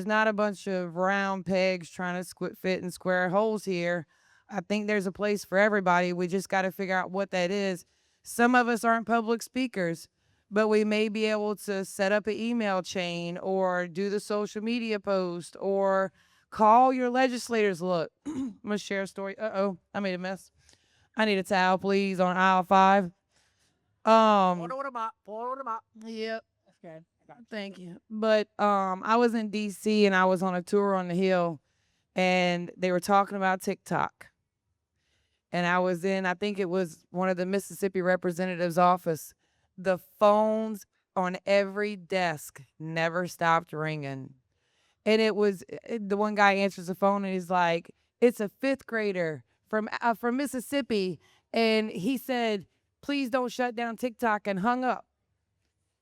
not a bunch of round pegs trying to fit in square holes here. I think there's a place for everybody. We just got to figure out what that is. Some of us aren't public speakers, but we may be able to set up an email chain or do the social media post or call your legislators. Look, I'm going to share a story. Uh-oh, I made a mess. I need a towel, please, on aisle 5. Yep. Okay. Thank you. But I was in DC and I was on a tour on the Hill and they were talking about TikTok. And I was in, I think it was one of the Mississippi representative's office. The phones on every desk never stopped ringing. And it was the one guy answers the phone and he's like, "It's a 5th grader from Mississippi." And he said, "Please don't shut down TikTok," and hung up.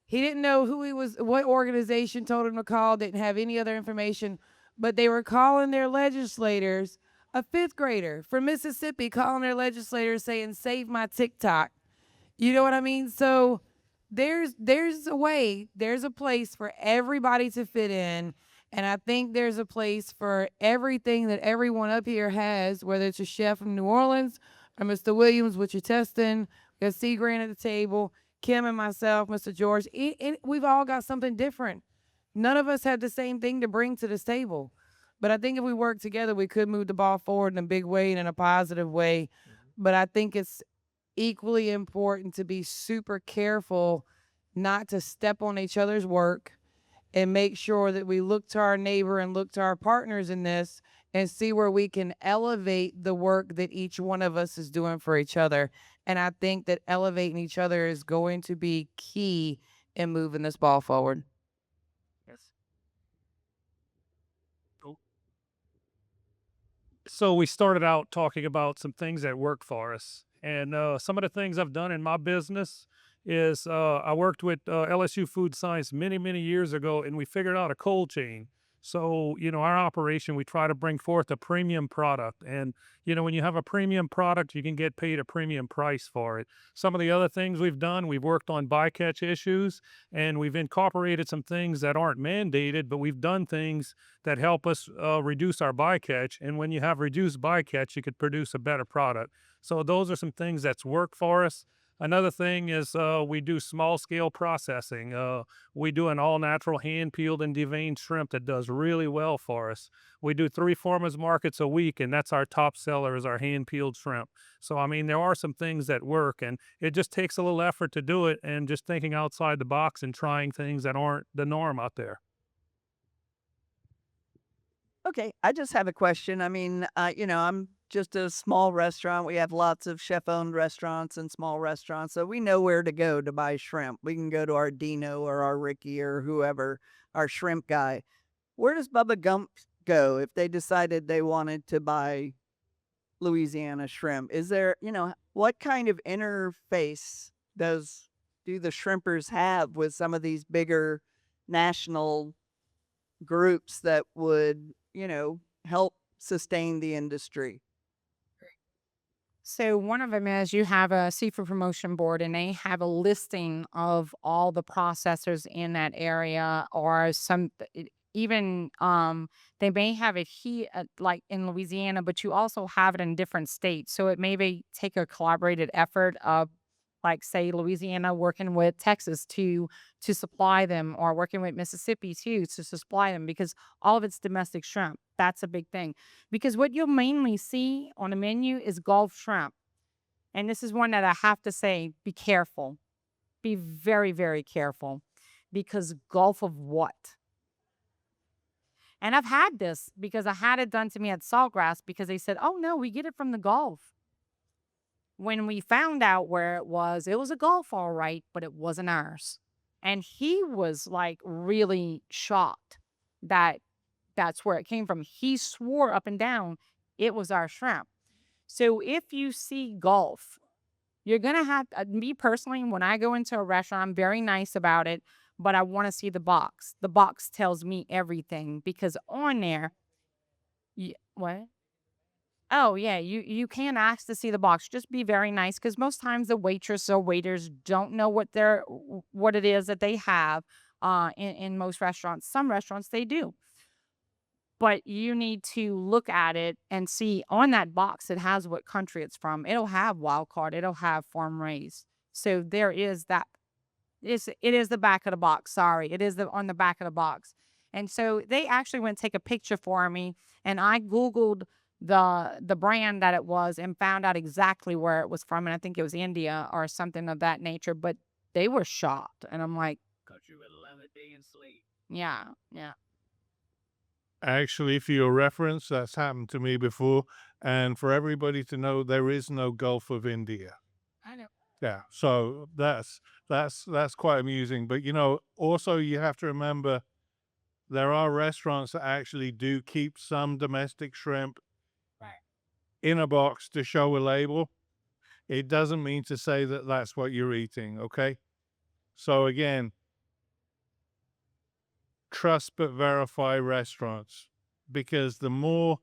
He didn't know who he was, what organization told him to call, didn't have any other information, but they were calling their legislators. A 5th grader from Mississippi calling their legislators saying, "Save my TikTok." You know what I mean? So there's a way, there's a place for everybody to fit in. And I think there's a place for everything that everyone up here has, whether it's a chef from New Orleans or Mr. Williams with your testing, we got C. Grant at the table, Kim and myself, Mr. George. We've all got something different. None of us have the same thing to bring to this table. But I think if we work together, we could move the ball forward in a big way and in a positive way. But I think it's equally important to be super careful not to step on each other's work and make sure that we look to our neighbor and look to our partners in this and see where we can elevate the work that each one of us is doing for each other. And I think that elevating each other is going to be key in moving this ball forward. Yes. So we started out talking about some things that work for us. And some of the things I've done in my business is I worked with LSU Food Science many, many years ago, and we figured out a cold chain. So, our operation, we try to bring forth a premium product. And, when you have a premium product, you can get paid a premium price for it. Some of the other things we've done, we've worked on bycatch issues, and we've incorporated some things that aren't mandated, but we've done things that help us reduce our bycatch. And when you have reduced bycatch, you could produce a better product. So those are some things that's worked for us. Another thing is we do small scale processing. We do an all natural hand peeled and deveined shrimp that does really well for us. We do 3 farmers markets a week, and that's our top seller is our hand peeled shrimp. So, I mean, there are some things that work, and it just takes a little effort to do it and just thinking outside the box and trying things that aren't the norm out there. Okay, I just have a question. I mean, I'm just a small restaurant. We have lots of chef-owned restaurants and small restaurants, so we know where to go to buy shrimp. We can go to our Dino or our Ricky or whoever, our shrimp guy. Where does Bubba Gump go if they decided they wanted to buy Louisiana shrimp? Is there, what kind of interface do the shrimpers have with some of these bigger national groups that would, help sustain the industry? So one of them is you have a seafood promotion board, and they have a listing of all the processors in that area, or even they may have it here, like in Louisiana, but you also have it in different states. So it maybe take a collaborated effort of, like, say, Louisiana working with Texas to supply them, or working with Mississippi too to supply them, because all of it's domestic shrimp. That's a big thing. Because what you'll mainly see on the menu is Gulf shrimp. And this is one that I have to say, be careful. Be very, very careful. Because Gulf of what? And I've had this because I had it done to me at Saltgrass, because they said, "Oh no, we get it from the Gulf." When we found out where it was a Gulf, all right, but it wasn't ours. And he was like really shocked that that's where it came from. He swore up and down it was our shrimp. So if you see Gulf, you're going to have, me personally, when I go into a restaurant, I'm very nice about it, but I want to see the box. The box tells me everything, because on there, what? Oh, yeah, you can ask to see the box. Just be very nice, because most times the waitress or waiters don't know what it is that they have in most restaurants. Some restaurants, they do. But you need to look at it and see on that box, it has what country it's from. It'll have wild caught. It'll have farm raised. So there is that. It is the back of the box. Sorry, it is on the back of the box. And so they actually went to take a picture for me, and I Googled the brand that it was and found out exactly where it was from, and I think it was India or something of that nature. But they were shocked, and I'm like, "Cause you would love it being sleep." Yeah, yeah. Actually, for your reference, that's happened to me before. And for everybody to know, there is no Gulf of India. I know. Yeah, so that's quite amusing. But also you have to remember there are restaurants that actually do keep some domestic shrimp Right. in a box to show a label. It doesn't mean to say that that's what you're eating, okay? So again, trust but verify restaurants, because the more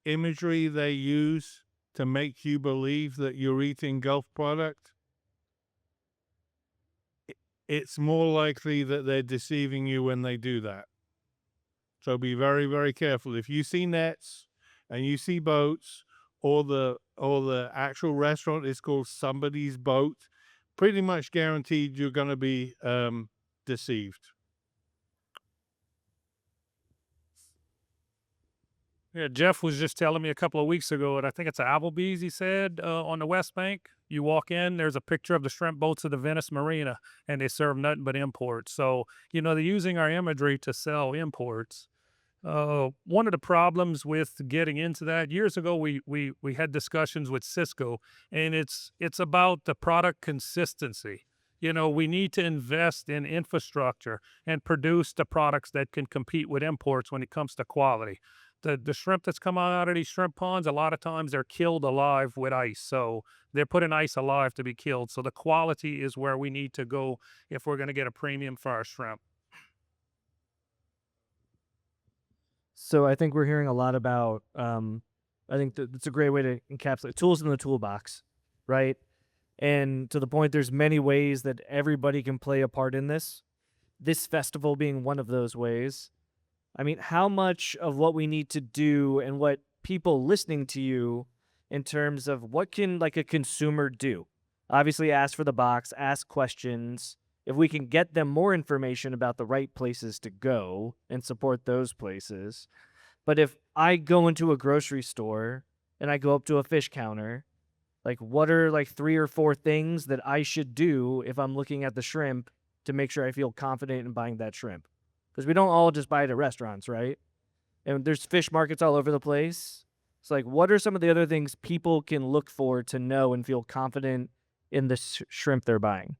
imagery they use to make you believe that you're eating Gulf product, it's more likely that they're deceiving you when they do that. So be very, very careful. If you see nets and you see boats, or the actual restaurant is called somebody's boat, pretty much guaranteed you're going to be deceived. Yeah, Jeff was just telling me a couple of weeks ago, and I think it's Applebee's, he said, on the West Bank. You walk in, there's a picture of the shrimp boats of the Venice Marina, and they serve nothing but imports. So, they're using our imagery to sell imports. One of the problems with getting into that, years ago, we had discussions with Cisco, and it's about the product consistency. We need to invest in infrastructure and produce the products that can compete with imports when it comes to quality. The shrimp that's come out of these shrimp ponds, a lot of times they're killed alive with ice. So they're put in ice alive to be killed. So the quality is where we need to go if we're going to get a premium for our shrimp. So I think we're hearing a lot about. I think that's a great way to encapsulate tools in the toolbox, right? And to the point, there's many ways that everybody can play a part in this. This festival being one of those ways. I mean, how much of what we need to do and what people listening to you in terms of what can like a consumer do? Obviously, ask for the box, ask questions. If we can get them more information about the right places to go and support those places. But if I go into a grocery store and I go up to a fish counter, like what are like 3 or 4 things that I should do if I'm looking at the shrimp to make sure I feel confident in buying that shrimp? Because we don't all just buy it at restaurants, right? And there's fish markets all over the place. It's like, what are some of the other things people can look for to know and feel confident in the shrimp they're buying?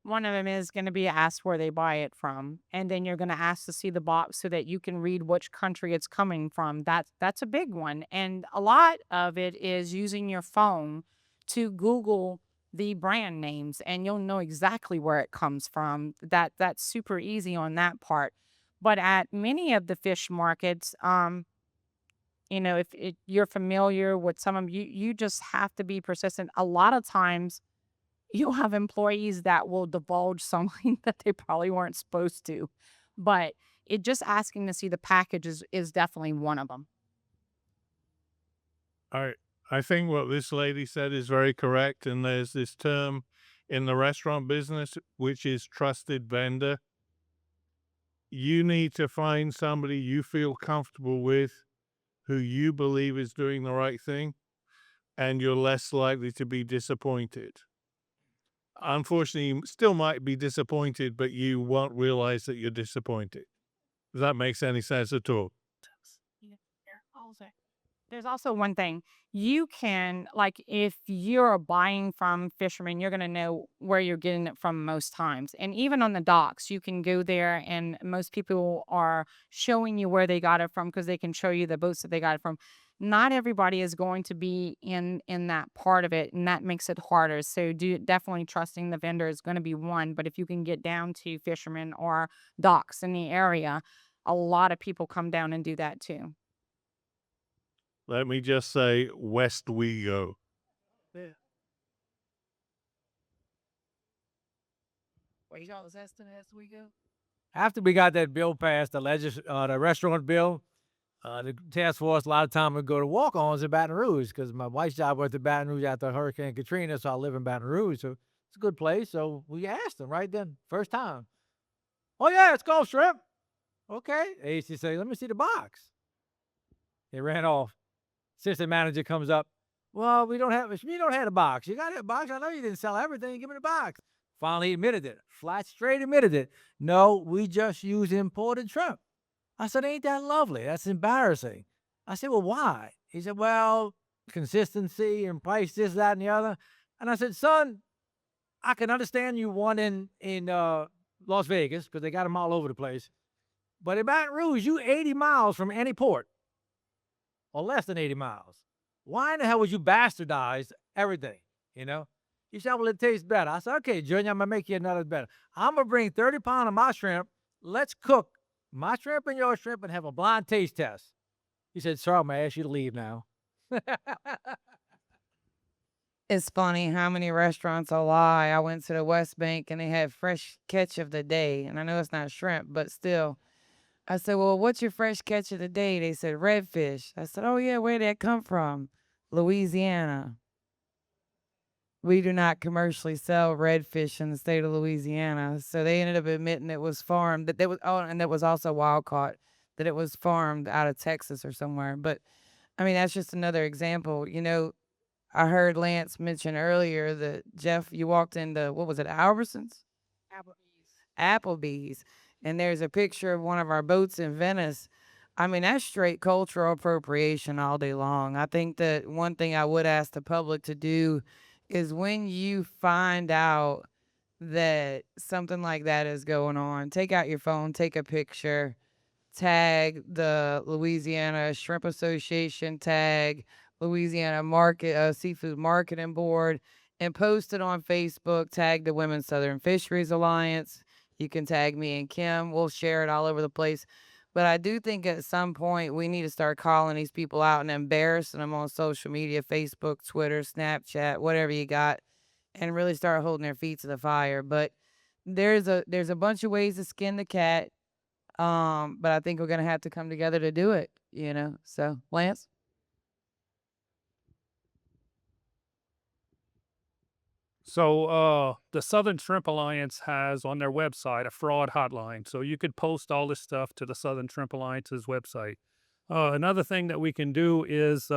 One of them is going to be ask where they buy it from, and then you're going to ask to see the box so that you can read which country it's coming from. That's a big one, and a lot of it is using your phone to Google the brand names, and you'll know exactly where it comes from. That's super easy on that part. But at many of the fish markets, if you're familiar with some of them, you just have to be persistent. A lot of times you'll have employees that will divulge something that they probably weren't supposed to. But it just asking to see the package is definitely one of them. I think what this lady said is very correct. And there's this term in the restaurant business, which is trusted vendor. You need to find somebody you feel comfortable with, who you believe is doing the right thing, and you're less likely to be disappointed. Unfortunately, you still might be disappointed, but you won't realize that you're disappointed. If that makes any sense at all. There's also one thing you can, like, if you're buying from fishermen, you're going to know where you're getting it from most times. And even on the docks, you can go there, and most people are showing you where they got it from because they can show you the boats that they got it from. Not everybody is going to be in that part of it, and that makes it harder. So definitely trusting the vendor is going to be one. But if you can get down to fishermen or docks in the area, a lot of people come down and do that too. Let me just say, west we go. What y'all was asking as we go? After we got that bill passed, the restaurant bill, The task force, a lot of time would go to walk-ons in Baton Rouge because my wife's job was at Baton Rouge after Hurricane Katrina, so I live in Baton Rouge. So it's a good place. So we asked them right then, first time. Oh, yeah, it's called shrimp. Okay. They used to say, let me see the box. They ran off. Assistant manager comes up. Well, you don't have a box. You got a box. I know you didn't sell everything. Give me the box. Finally admitted it. Flat straight admitted it. No, we just use imported shrimp. I said, ain't that lovely? That's embarrassing. I said, well, why? He said, well, consistency and price, this, that, and the other. And I said, son, I can understand you want in Las Vegas because they got them all over the place. But in Baton Rouge, you 80 miles from any port or less than 80 miles. Why in the hell would you bastardize everything, you know? He said, well, it tastes better. I said, okay, Junior, I'm going to make you another better. I'm going to bring 30 pounds of my shrimp. Let's cook my shrimp and your shrimp and have a blind taste test. He said, sir, I'm going to ask you to leave now. It's funny how many restaurants will lie. I went to the West Bank and they had fresh catch of the day. And I know it's not shrimp, but still. I said, well, what's your fresh catch of the day? They said, redfish. I said, oh, yeah, where'd that come from? Louisiana. We do not commercially sell redfish in the state of Louisiana. So they ended up admitting it was farmed. And that was also wild caught, that it was farmed out of Texas or somewhere. But, I mean, that's just another example. You know, I heard Lance mention earlier that, Jeff, you walked into, what was it, Albertsons? Applebee's. And there's a picture of one of our boats in Venice. I mean, that's straight cultural appropriation all day long. I think that one thing I would ask the public to do is when you find out that something like that is going on, take out your phone, take a picture, tag the Louisiana Shrimp Association, tag Louisiana Seafood Marketing Board, and post it on Facebook, tag the Women's Southern Fisheries Alliance. You can tag me and Kim. We'll share it all over the place. But I do think at some point we need to start calling these people out and embarrassing them on social media, Facebook, Twitter, Snapchat, whatever you got, and really start holding their feet to the fire. But there's a bunch of ways to skin the cat. But I think we're gonna have to come together to do it, you know. So, Lance? So the Southern Shrimp Alliance has on their website a fraud hotline. So you could post all this stuff to the Southern Shrimp Alliance's website. Another thing that we can do is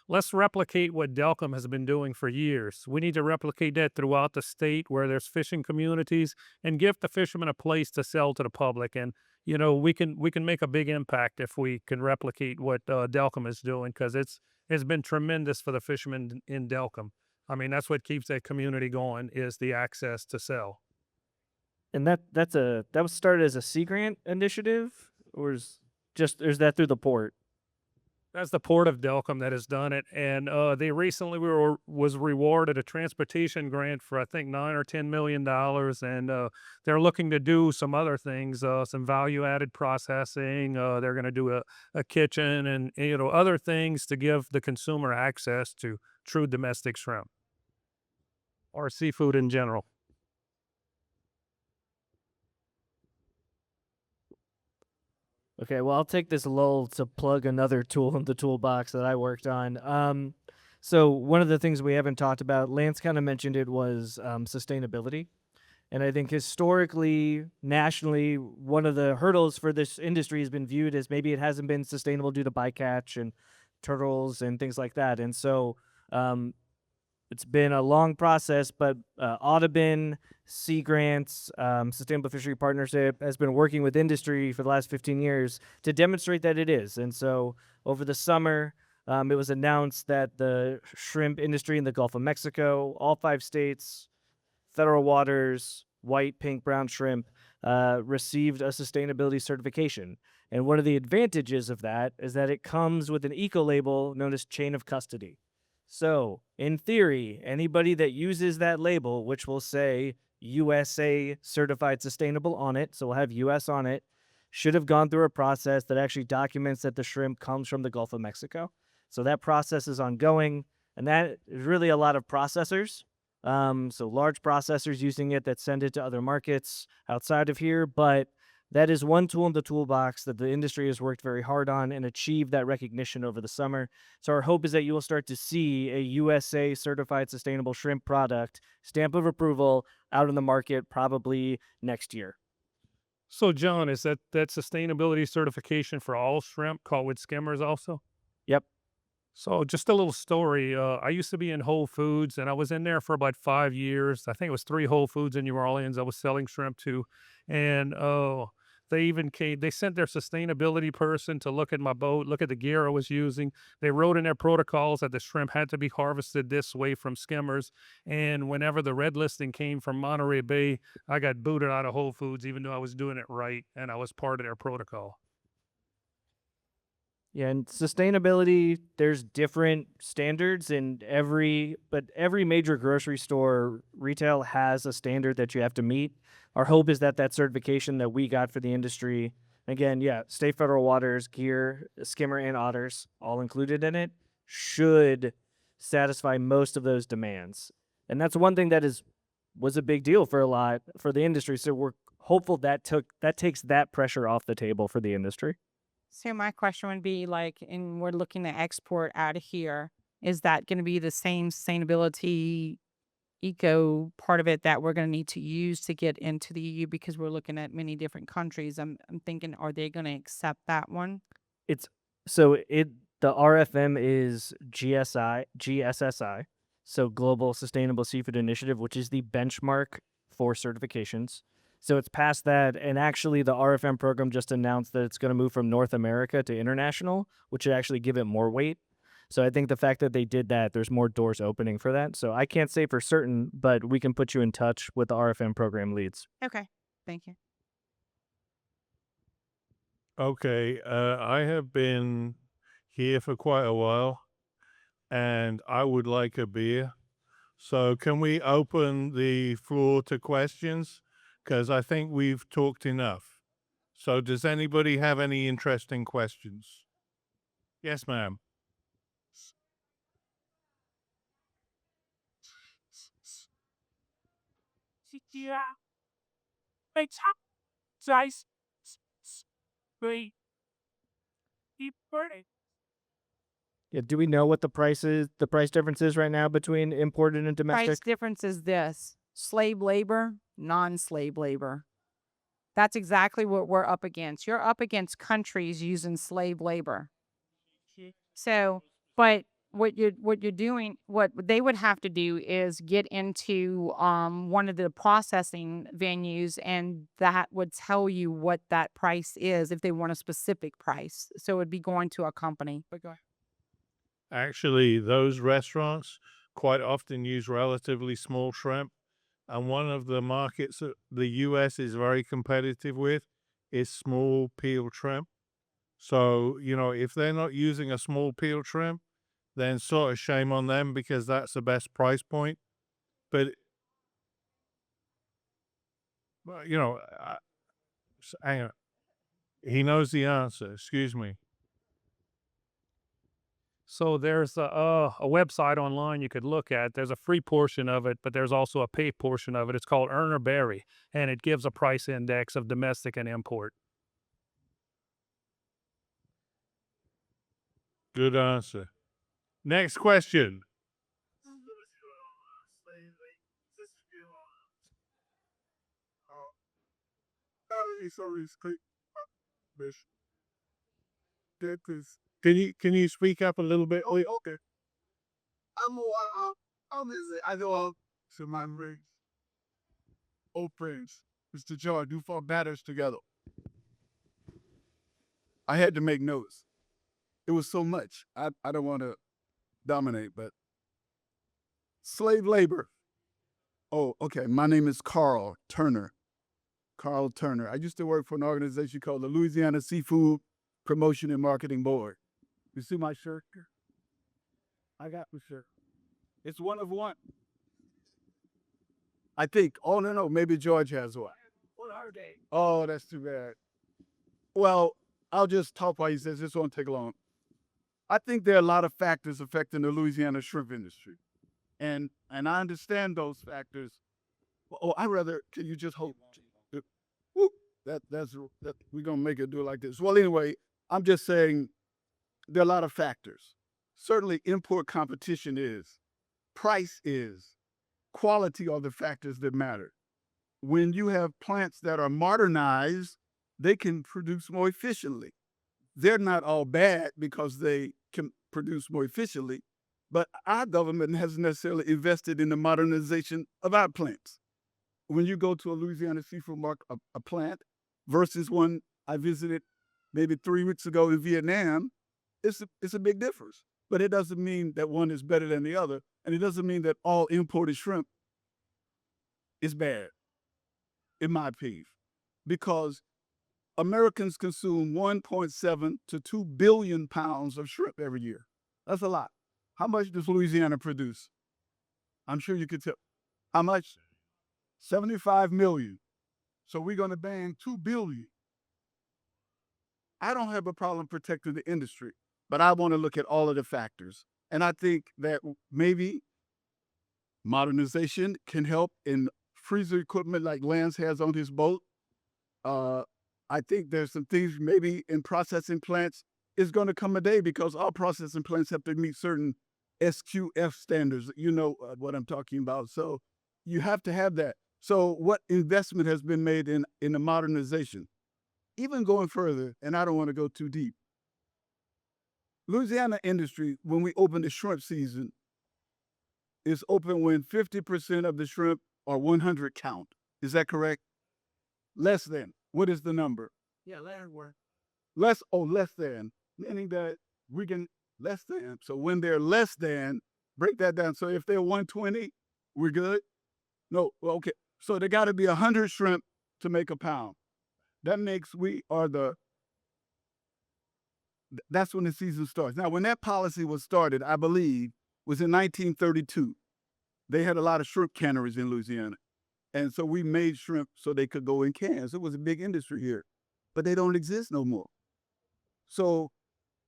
let's replicate what Delcom has been doing for years. We need to replicate that throughout the state where there's fishing communities and give the fishermen a place to sell to the public. And, you know, we can make a big impact if we can replicate what Delcom is doing, because it's been tremendous for the fishermen in Delcom. I mean, that's what keeps that community going, is the access to sell. And that was started as a Sea Grant initiative, or is that through the port? That's the Port of Delcom that has done it, and they recently was rewarded a transportation grant for I think $9 or $10 million, and they're looking to do some other things, some value-added processing. They're going to do a kitchen and other things to give the consumer access to true domestic shrimp or seafood in general. Okay, well, I'll take this lull to plug another tool in the toolbox that I worked on. So one of the things we haven't talked about, Lance kind of mentioned it, was sustainability. And I think historically, nationally, one of the hurdles for this industry has been viewed as maybe it hasn't been sustainable due to bycatch and turtles and things like that. And so it's been a long process, but Audubon, Sea Grants, Sustainable Fishery Partnership has been working with industry for the last 15 years to demonstrate that it is. And so over the summer, it was announced that the shrimp industry in the Gulf of Mexico, all 5 states, federal waters, white, pink, brown shrimp, received a sustainability certification. And one of the advantages of that is that it comes with an eco-label known as chain of custody. So, in theory, anybody that uses that label, which will say USA Certified Sustainable on it, so we'll have US on it, should have gone through a process that actually documents that the shrimp comes from the Gulf of Mexico. So that process is ongoing, and that is really a lot of processors. So large processors using it that send it to other markets outside of here, but That is one tool in the toolbox that the industry has worked very hard on and achieved that recognition over the summer. So our hope is that you will start to see a USA certified sustainable shrimp product, stamp of approval, out in the market probably next year. So, John, is that sustainability certification for all shrimp caught with skimmers also? Yep. So, just a little story. I used to be in Whole Foods, and I was in there for about 5 years. I think it was 3 Whole Foods in New Orleans I was selling shrimp to. And they even came, they sent their sustainability person to look at my boat, look at the gear I was using. They wrote in their protocols that the shrimp had to be harvested this way from skimmers. And whenever the red listing came from Monterey Bay, I got booted out of Whole Foods, even though I was doing it right and I was part of their protocol. Yeah, and sustainability, there's different standards in but every major grocery store retail has a standard that you have to meet. Our hope is that that certification that we got for the industry, again, yeah, state federal waters, gear, skimmer, and otters, all included in it, should satisfy most of those demands. And that's one thing that was a big deal for the industry. So we're hopeful that takes that pressure off the table for the industry. So my question would be like, and we're looking to export out of here. Is that going to be the same sustainability eco part of it that we're going to need to use to get into the EU because we're looking at many different countries? I'm thinking, are they going to accept that one? It's so it the RFM is GSSI, so Global Sustainable Seafood Initiative, which is the benchmark for certifications. So it's past that, and actually the RFM program just announced that it's going to move from North America to international, which would actually give it more weight. So I think the fact that they did that, there's more doors opening for that. So I can't say for certain, but we can put you in touch with the RFM program leads. Okay. Thank you. Okay, I have been here for quite a while, and I would like a beer. So can we open the floor to questions? Because I think we've talked enough. So does anybody have any interesting questions? Yes, ma'am. Yeah, do we know what the price difference is right now between imported and Price domestic? difference is this: slave labor, non-slave labor. That's exactly what we're up against. You're up against countries using slave labor. So, but what you're doing, what they would have to do is get into one of the processing venues, and that would tell you what that price is if they want a specific price. So it would be going to a company. But go ahead. Actually, those restaurants quite often use relatively small shrimp. And one of the markets that the US is very competitive with is small peeled shrimp. So, if they're not using a small peeled shrimp, then sort of shame on them because that's the best price point. But, hang on. He knows the answer. Excuse me. So there's a website online you could look at. There's a free portion of it, but there's also a paid portion of it. It's called Earner Berry, and it gives a price index of domestic and import. Good answer. Next question. Can you speak up a little bit? Oh, okay. I know to my friends, old friends, Mr. George, do four batters together. I had to make notes. It was so much. I don't want to dominate, but slave labor. Oh, okay. My name is Carl Turner. Carl Turner. I used to work for an organization called the Louisiana Seafood Promotion and Marketing Board. You see my shirt here? I got my shirt. It's one of one. I think. Oh, no. Maybe George has one. What are they? Oh, that's too bad. Well, I'll just talk while he says this won't take long. I think there are a lot of factors affecting the Louisiana shrimp industry. And I understand those factors. Oh, can you just hold? That we're gonna make it do it like this. Well, anyway, I'm just saying there are a lot of factors. Certainly, import competition is, price is, quality are the factors that matter. When you have plants that are modernized, they can produce more efficiently. They're not all bad because they can produce more efficiently, but our government hasn't necessarily invested in the modernization of our plants. When you go to a Louisiana seafood market, a plant versus one I visited maybe 3 weeks ago in Vietnam, it's a big difference. But it doesn't mean that one is better than the other, and it doesn't mean that all imported shrimp is bad, in my opinion, because Americans consume 1.7 to 2 billion pounds of shrimp every year. That's a lot. How much does Louisiana produce? I'm sure you could tell. How much? 75 million. So we're going to ban 2 billion. I don't have a problem protecting the industry, but I want to look at all of the factors. And I think that maybe modernization can help in freezer equipment like Lance has on his boat. I think there's some things maybe in processing plants is going to come a day because all processing plants have to meet certain SQF standards. You know what I'm talking about. So you have to have that. So what investment has been made in the modernization? Even going further, and I don't want to go too deep. Louisiana industry, when we open the shrimp season, is open when 50% of the shrimp are 100 count. Is that correct? Less than. What is the number? Yeah, Larry, where? Less than, meaning that we can less than. So when they're less than, break that down. So if they're 120, we're good? No, well, okay. So there got to be 100 shrimp to make a pound. That makes that's when the season starts. Now, when that policy was started, I believe, was in 1932. They had a lot of shrimp canneries in Louisiana. And so we made shrimp so they could go in cans. It was a big industry here, but they don't exist no more. So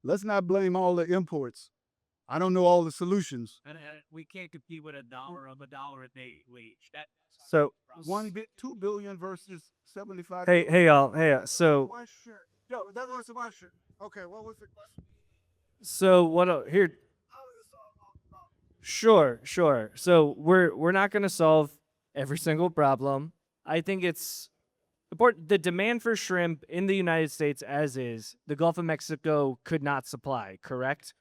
let's not blame all the imports. I don't know all the solutions. And we can't compete with $1 of $1 a day wage. So 2 billion versus 75. hey y'all, so Question. Yo, that was the question. Okay, what was the question? so what here? Sure. So we're not going to solve every single problem. I think it's important. The demand for shrimp in the United States, as is, the Gulf of Mexico could not supply, correct?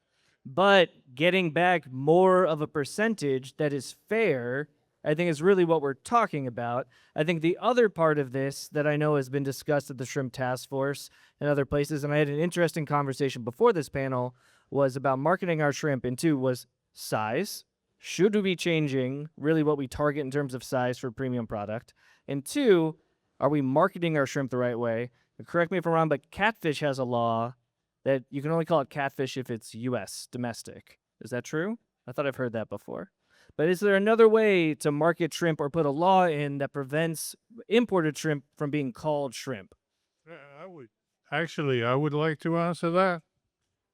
But getting back more of a percentage that is fair, I think is really what we're talking about. I think the other part of this that I know has been discussed at the Shrimp Task Force and other places, and I had an interesting conversation before this panel, was about marketing our shrimp, and two was size. Should we be changing really what we target in terms of size for premium product? And two, are we marketing our shrimp the right way? Correct me if I'm wrong, but catfish has a law that you can only call it catfish if it's U.S. domestic. Is that true? I thought I've heard that before. But is there another way to market shrimp or put a law in that prevents imported shrimp from being called shrimp? I would like to answer that.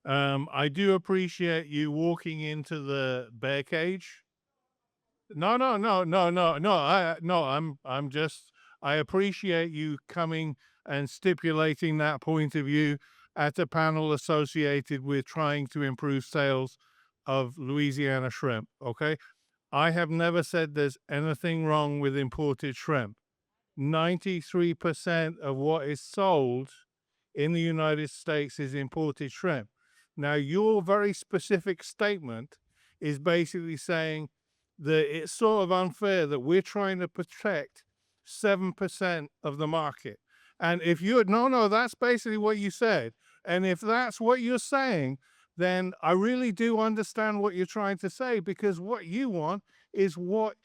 I do appreciate you walking into the bear cage. No. I appreciate you coming and stipulating that point of view at a panel associated with trying to improve sales of Louisiana shrimp. Okay. I have never said there's anything wrong with imported shrimp. 93% of what is sold in the United States is imported shrimp. Now, your very specific statement is basically saying that it's sort of unfair that we're trying to protect 7% of the market. And if you're, no, that's basically what you said. And if that's what you're saying, then I really do understand what you're trying to say, because what you want is what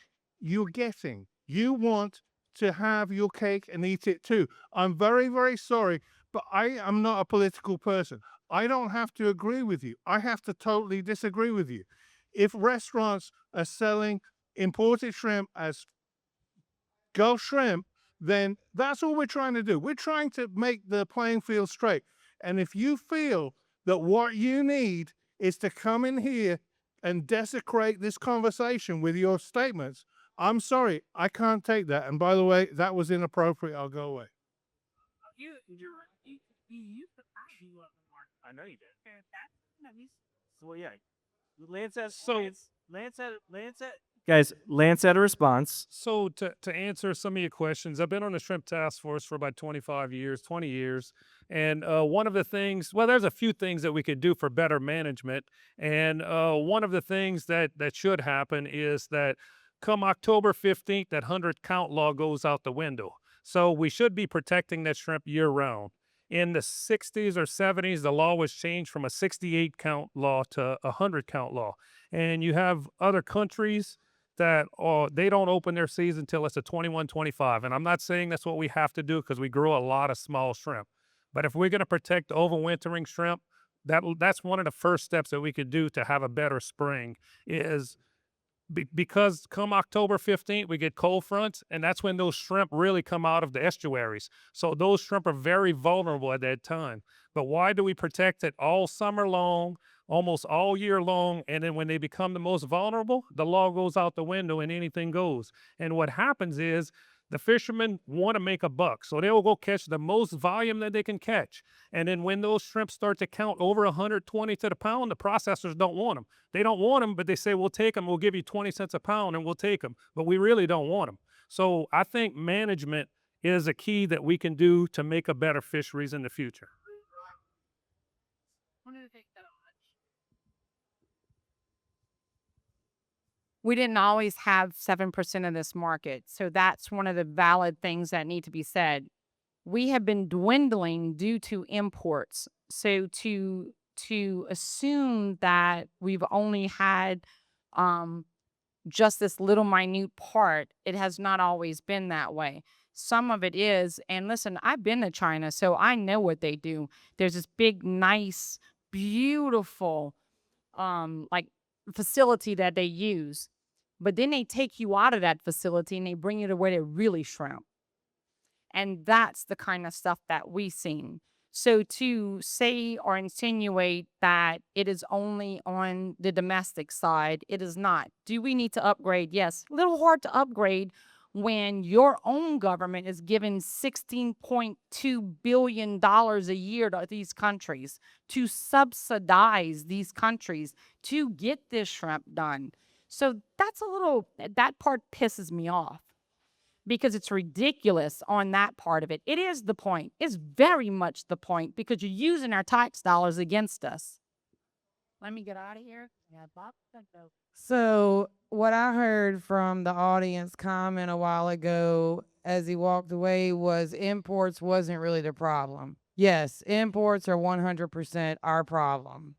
you're getting. You want to have your cake and eat it too. I'm very, very sorry, but I am not a political person. I don't have to agree with you. I have to totally disagree with you. If restaurants are selling imported shrimp as Gulf shrimp, then that's all we're trying to do. We're trying to make the playing field straight. And if you feel that what you need is to come in here and desecrate this conversation with your statements, I'm sorry, I can't take that. And by the way, that was inappropriate. I'll go away. I know you did. Well, yeah. Lance had guys. Lance had a response. So to answer some of your questions, I've been on the shrimp task force for about 25 years, 20 years. And one of the things, well, there's a few things that we could do for better management. And one of the things that should happen is that come October 15th, that 100 count law goes out the window. So we should be protecting that shrimp year round. In the 60s or 70s, the law was changed from a 68 count law to a 100 count law. And you have other countries that they don't open their season until it's a 21, 25. And I'm not saying that's what we have to do because we grow a lot of small shrimp. But if we're going to protect overwintering shrimp, that's one of the first steps that we could do to have a better spring is because come October 15th, we get cold fronts, and that's when those shrimp really come out of the estuaries. So those shrimp are very vulnerable at that time. But why do we protect it all summer long, almost all year long, and then when they become the most vulnerable, the law goes out the window and anything goes. And what happens is the fishermen want to make a buck, so they'll go catch the most volume that they can catch. And then when those shrimp start to count over 120 to the pound, the processors don't want them. They don't want them, but they say, we'll take them, we'll give you 20 cents a pound, and we'll take them. But we really don't want them. So I think management is a key that we can do to make a better fisheries in the future. We didn't always have 7% of this market. So that's one of the valid things that need to be said. We have been dwindling due to imports. So to assume that we've only had just this little minute part, it has not always been that way. Some of it is, and listen, I've been to China, so I know what they do. There's this big, nice, beautiful like facility that they use. But then they take you out of that facility and they bring you to where they really shrimp. And that's the kind of stuff that we've seen. So to say or insinuate that it is only on the domestic side, it is not. Do we need to upgrade? Yes. A little hard to upgrade when your own government is giving $16.2 billion a year to these countries to subsidize these countries to get this shrimp done. So that part pisses me off because it's ridiculous on that part of it. It is the point. It's very much the point because you're using our tax dollars against us. Let me get out of here. Yeah, Bob. So what I heard from the audience comment a while ago as he walked away was imports wasn't really the problem. Yes, imports are 100% our problem.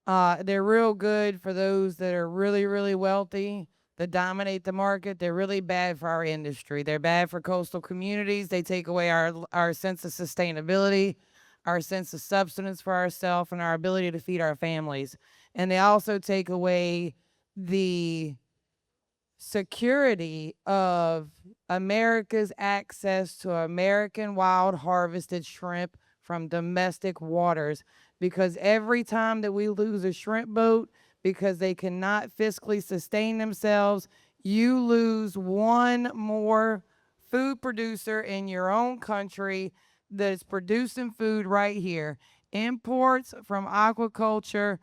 They're real good for those that are really, really wealthy, that dominate the market. They're really bad for our industry. They're bad for coastal communities. They take away our sense of sustainability, our sense of substance for ourselves, and our ability to feed our families. And they also take away the security of America's access to American wild harvested shrimp from domestic waters. Because every time that we lose a shrimp boat because they cannot fiscally sustain themselves, you lose one more food producer in your own country that is producing food right here. Imports from aquaculture,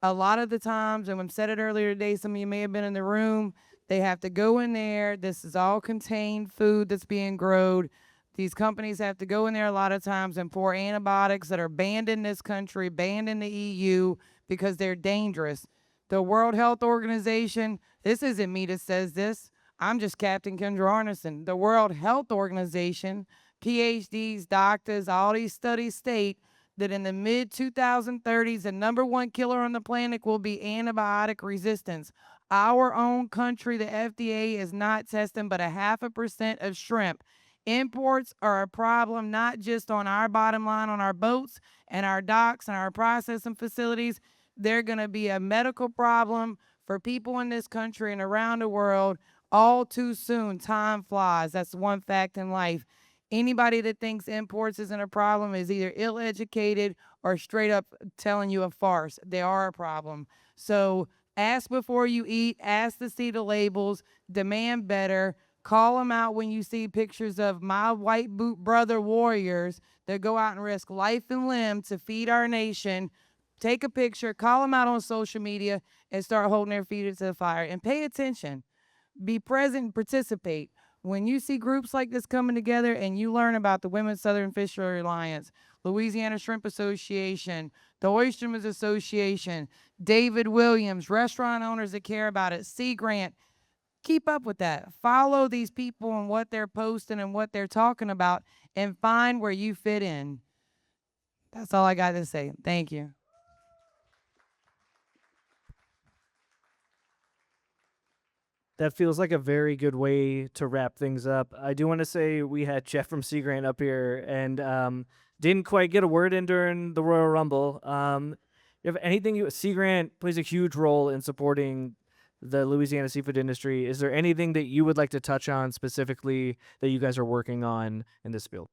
a lot of the times, and I said it earlier today, some of you may have been in the room, they have to go in there. This is all contained food that's being grown. These companies have to go in there a lot of times and pour antibiotics that are banned in this country, banned in the EU because they're dangerous. The World Health Organization, this isn't me that says this. I'm just Captain Kindra Arnesen. The World Health Organization, PhDs, doctors, all these studies state that in the mid-2030s, the number one killer on the planet will be antibiotic resistance. Our own country, the FDA, is not testing but 0.5% of shrimp. Imports are a problem not just on our bottom line on our boats and our docks and our processing facilities. They're going to be a medical problem for people in this country and around the world all too soon. Time flies. That's one fact in life. Anybody that thinks imports isn't a problem is either ill-educated or straight up telling you a farce. They are a problem. So ask before you eat. Ask to see the labels. Demand better. Call them out when you see pictures of my white boot brother warriors that go out and risk life and limb to feed our nation. Take a picture, call them out on social media, and start holding their feet to the fire. And pay attention. Be present and participate. When you see groups like this coming together and you learn about the Women's Southern Fishery Alliance, Louisiana Shrimp Association, the Oystermen's Association, David Williams, restaurant owners that care about it, Sea Grant, keep up with that. Follow these people and what they're posting and what they're talking about and find where you fit in. That's all I got to say. Thank you. That feels like a very good way to wrap things up. I do want to say we had Jeff from Sea Grant up here and didn't quite get a word in during the Royal Rumble. You have anything Sea Grant plays a huge role in supporting the Louisiana seafood industry. Is there anything that you would like to touch on specifically that you guys are working on in this field?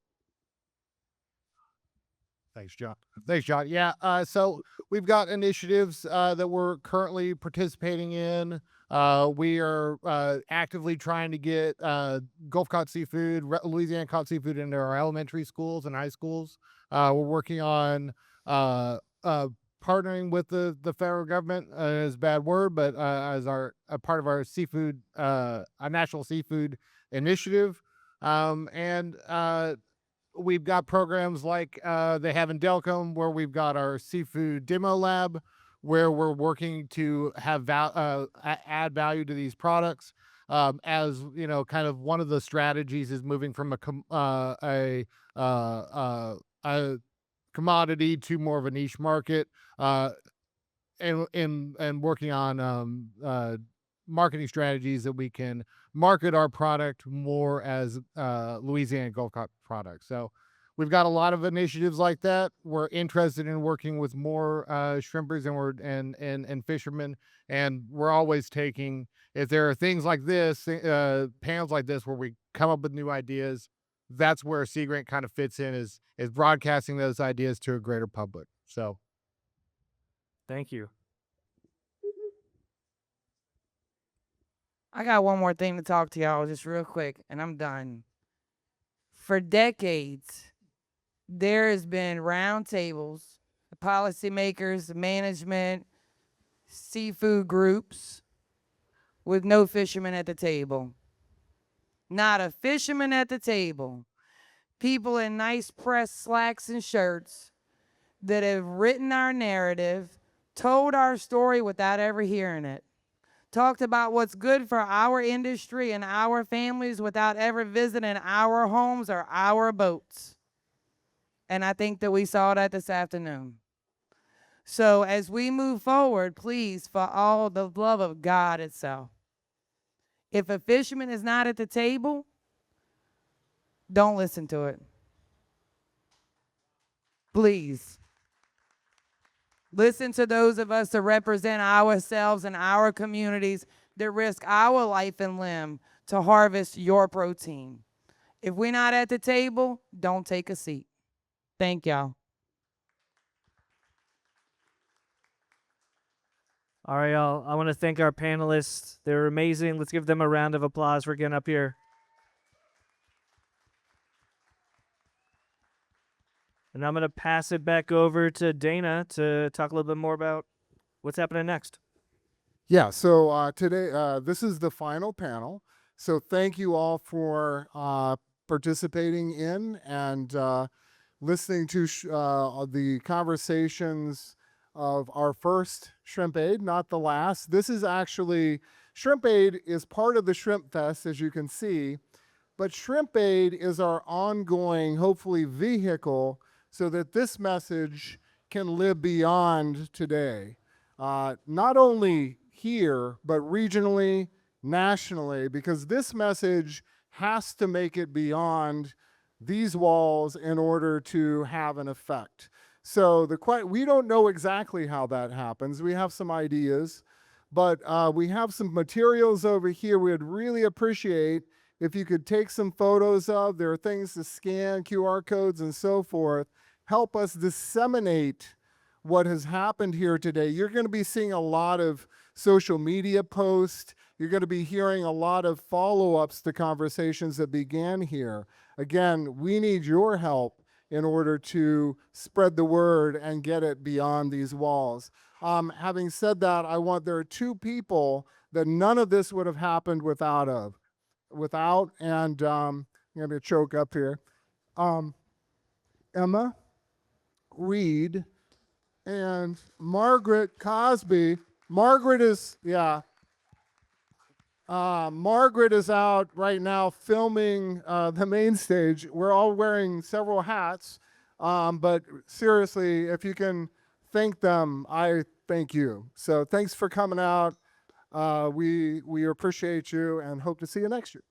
Thanks, John. Thanks, John. Yeah, so we've got initiatives that we're currently participating in. We are actively trying to get Gulf caught seafood, Louisiana caught seafood into our elementary schools and high schools. We're working on partnering with the federal government is a bad word, but as a part of our seafood, a national seafood initiative. We've got programs like they have in Delcom where we've got our seafood demo lab where we're working to have add value to these products. As you know, kind of one of the strategies is moving from a commodity to more of a niche market, and working on marketing strategies that we can market our product more as Louisiana Gulf Coast products. So we've got a lot of initiatives like that. We're interested in working with more shrimpers and fishermen, and we're always taking, if there are things like this, panels like this where we come up with new ideas, that's where Sea Grant kind of fits in, is broadcasting those ideas to a greater public. So Thank you. I got one more thing to talk to y'all just real quick, and I'm done. For decades, there has been roundtables, policymakers, management, seafood groups with no fishermen at the table. Not a fisherman at the table. People in nice pressed slacks and shirts that have written our narrative, told our story without ever hearing it. Talked about what's good for our industry and our families without ever visiting our homes or our boats. And I think that we saw that this afternoon. So as we move forward, please, for all the love of God itself, if a fisherman is not at the table, don't listen to it. Please. Listen to those of us that represent ourselves and our communities that risk our life and limb to harvest your protein. If we're not at the table, don't take a seat. Thank y'all. All right, y'all. I want to thank our panelists. They're amazing. Let's give them a round of applause for getting up here. And I'm going to pass it back over to Dana to talk a little bit more about what's happening next. Yeah, so today, this is the final panel. So thank you all for participating in and listening to the conversations of our first Shrimp Aid, not the last. This is actually, Shrimp Aid is part of the Shrimp Fest, as you can see, but Shrimp Aid is our ongoing, hopefully, vehicle so that this message can live beyond today. Not only here, but regionally, nationally, because this message has to make it beyond these walls in order to have an effect. So we don't know exactly how that happens. We have some ideas, but we have some materials over here we'd really appreciate if you could take some photos of. There are things to scan, QR codes and so forth. Help us disseminate what has happened here today. You're going to be seeing a lot of social media posts. You're going to be hearing a lot of follow-ups to conversations that began here. Again, we need your help in order to spread the word and get it beyond these walls. Having said that, there are two people that none of this would have happened without, and I'm going to choke up here. Emma Reed and Margaret Cosby. Margaret is out right now filming the main stage. We're all wearing several hats, but seriously, if you can thank them, I thank you. So thanks for coming out. We appreciate you and hope to see you next year.